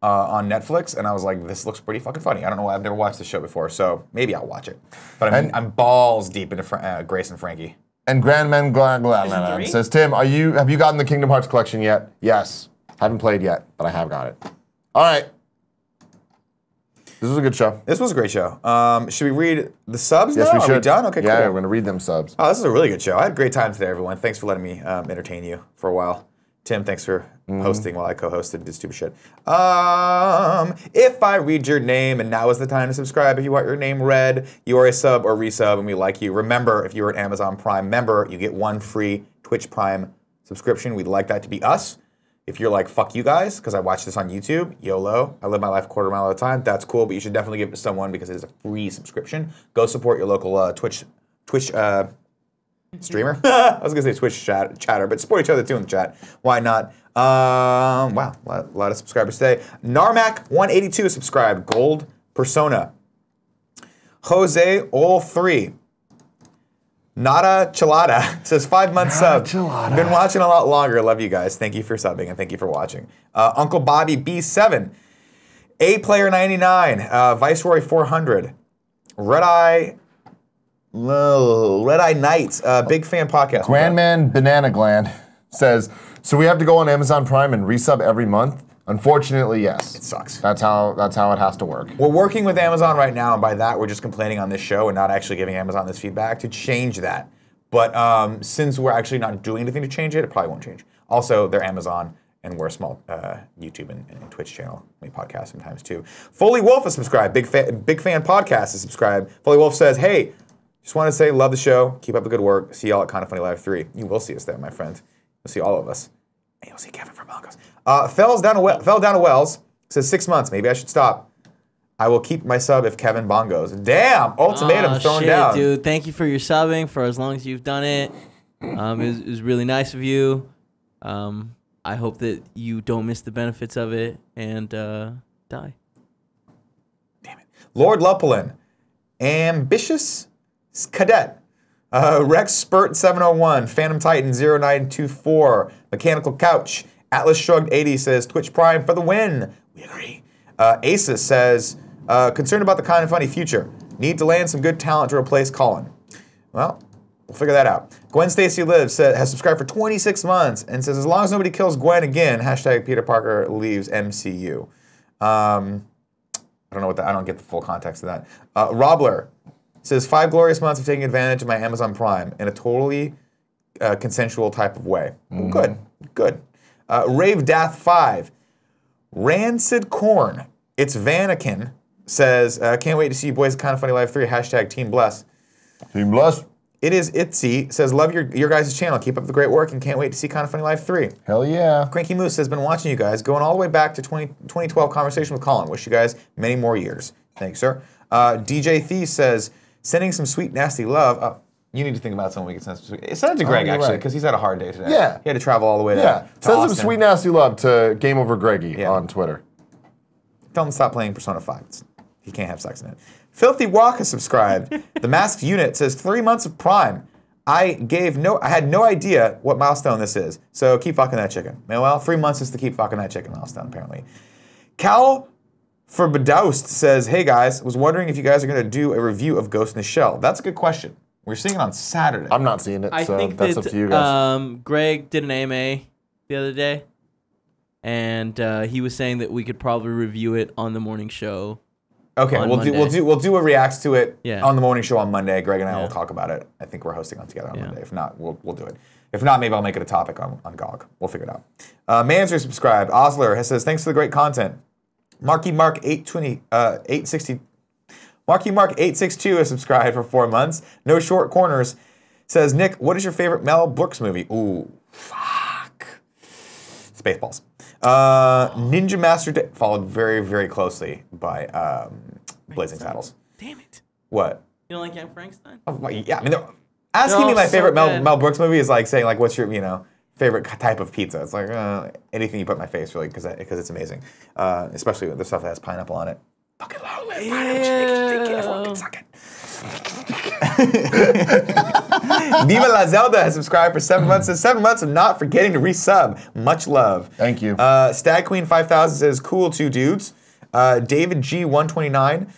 A: on Netflix, and I was like, this looks pretty fucking funny. I don't know why I've never watched the show before, so maybe I'll watch it. But I'm balls deep into Grace and Frankie.
C: And Grandman Glad says, Tim, have you gotten the Kingdom Hearts collection yet? Yes. Haven't played yet, but I have got it. All right. This was a good show.
A: This was a great show. Should we read the subs
C: Yes,
A: now?
C: we should.
A: Are we done? Okay, cool.
C: Yeah, we're going to read them subs.
A: Oh, this is a really good show. I had a great time today, everyone. Thanks for letting me entertain you for a while. Tim, thanks for hosting while I co-hosted and did stupid shit. If I read your name, and now is the time to subscribe if you want your name read, you are a sub or resub, and we like you. Remember, if you're an Amazon Prime member, you get 1 free Twitch Prime subscription. We'd like that to be us. If you're like, fuck you guys, because I watch this on YouTube, YOLO, I live my life a quarter mile at a time, that's cool, but you should definitely give it to someone because it is a free subscription. Go support your local Twitch Streamer? I was going to say Twitch chatter, but support each other too in the chat. Why not? Wow, a lot of subscribers today. Narmac182 subscribed. Gold Persona. Jose Ol 3. Nada Chelada says 5 month sub. Been watching a lot longer. Love you guys. Thank you for subbing and thank you for watching. Uncle Bobby B7. A Player 99. Viceroy 400. Red Eye Knights. Big fan podcast.
C: Grandman Banana Gland says, so we have to go on Amazon Prime and resub every month? Unfortunately, yes.
A: It sucks.
C: That's how it has to work.
A: We're working with Amazon right now, and by that, we're just complaining on this show and not actually giving Amazon this feedback to change that. But since we're actually not doing anything to change it, it probably won't change. Also, they're Amazon, and we're a small YouTube and Twitch channel. We podcast sometimes too. Foley Wolf is subscribed. Big fan podcast is subscribed. Foley Wolf says, hey, just want to say, love the show. Keep up the good work. See y'all at Kinda Funny Live 3. You will see us there, my friend. You'll see all of us. And you'll see Kevin from Broncos. Fell down to Wells. Says 6 months. Maybe I should stop. I will keep my sub if Kevin bongos. Damn! Ultimatum thrown down.
B: Dude, thank you for your subbing for as long as you've done it. It was really nice of you. I hope that you don't miss the benefits of it and die.
A: Damn it. Lord Lupulin. Ambitious Cadet. Rex Spurt 701. Phantom Titan 0924. Mechanical Couch. Atlas Shrugged 80 says, Twitch Prime for the win. We agree. Asus says, concerned about the Kinda Funny future. Need to land some good talent to replace Colin. Well, we'll figure that out. Gwen Stacy Lives has subscribed for 26 months and says, as long as nobody kills Gwen again, hashtag Peter Parker leaves MCU. I don't know I don't get the full context of that. Robler says, 5 glorious months of taking advantage of my Amazon Prime in a totally consensual type of way. Well, good. Rave Dath 5. Rancid Corn. It's Vanakin says, can't wait to see you boys at Kinda Funny Live 3. Hashtag Team Bless.
C: Team Bless.
A: It is Itzy says, love your guys' channel. Keep up the great work and can't wait to see Kinda Funny Live 3.
C: Hell yeah.
A: Cranky Moose says, been watching you guys going all the way back to 2012 conversation with Colin. Wish you guys many more years. Thanks, sir. DJ Thies says, sending some sweet, nasty love. Oh, you need to think about someone we can send some sweet. Send it to Greg, actually, because he's had a hard day today.
C: Yeah.
A: He had to travel all the way to
C: Send
A: Austin.
C: some sweet, nasty love to Game Over Greggy on Twitter.
A: Tell him to stop playing Persona 5. He can't have sex in it. Filthy Walk has subscribed. The Masked Unit says 3 months of Prime. I had no idea what milestone this is. So keep fucking that chicken. Well, 3 months is to keep fucking that chicken milestone, apparently. Cal Forbedoust says, hey guys, was wondering if you guys are going to do a review of Ghost in the Shell. That's a good question. We're seeing it on Saturday.
C: I'm not seeing it,
B: I
C: so
B: think
C: that's up to you guys.
B: Greg did an AMA the other day, and he was saying that we could probably review it on the morning show.
A: Okay, we'll do a reacts to it
B: Yeah.
A: on the morning show on Monday. Greg and I will talk about it. I think we're hosting on together on Monday. If not, we'll do it. If not, maybe I'll make it a topic on GOG. We'll figure it out. Manzer subscribed. Osler says, thanks for the great content. Marky Mark 860. Marky Mark 862 has subscribed for 4 months. No Short Corners says, Nick, what is your favorite Mel Brooks movie? Ooh, fuck. Spaceballs. Ninja Master followed very, very closely by Blazing Saddles.
B: Damn it.
A: What?
B: You don't like Young Frankenstein?
A: Oh, well, yeah, I mean, asking me my favorite Mel Brooks movie is like saying, like, what's your, favorite type of pizza? It's like, anything you put in my face, really, because it's amazing. Especially with the stuff that has pineapple on it. Fucking low, man. Pineapple, everyone can suck it. Viva La Zelda has subscribed for 7 months. Says 7 months of not forgetting to resub. Much love.
C: Thank you.
A: Stag Queen 5000 says cool 2 dudes. David G 129.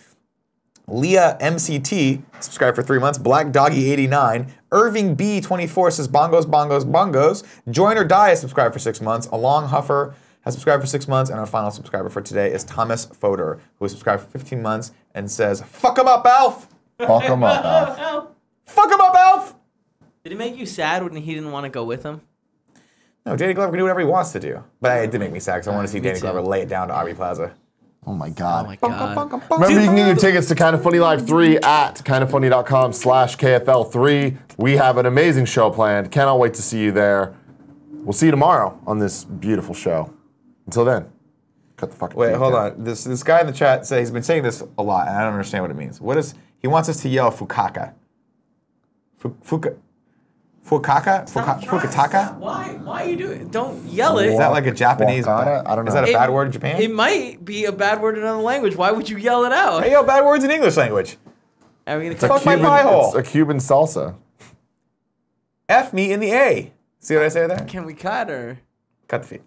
A: Leah MCT subscribed for 3 months. Black Doggy 89. Irving B 24 says bongos, bongos, bongos. Join or Die has subscribed for 6 months. Along Huffer has subscribed for 6 months, and our final subscriber for today is Thomas Foder, who has subscribed for 15 months and says, fuck him up, Alf!
C: Fuck him up, Alf.
A: Fuck him up, Alf!
B: Did it make you sad when he didn't want to go with him?
A: No, Danny Glover can do whatever he wants to do. But it did make me sad, because I want to see Danny Glover lay it down to Aubrey Plaza.
C: Oh my God.
B: Oh my God.
C: Remember, you can get your tickets to Kinda Funny Live 3 at kindafunny.com/KFL3. We have an amazing show planned. Cannot wait to see you there. We'll see you tomorrow on this beautiful show. Until then, cut the fucking
A: Wait,
C: feed
A: hold
C: down.
A: on. This guy in the chat says he's been saying this a lot, and I don't understand what it means. He wants us to yell Fukaka. Fukaka? Fukataka?
B: Why? Why are you doing it? Don't yell it.
A: Is that like a Japanese?
C: I don't know.
A: Is that a bad word in Japan?
B: It might be a bad word in another language. Why would you yell it out?
A: Hey, yo, bad words in English language.
B: Are we gonna
A: Fuck my pie hole.
C: It's a Cuban salsa.
A: F me in the A. See what I say there?
B: Can we cut or?
A: Cut the feet.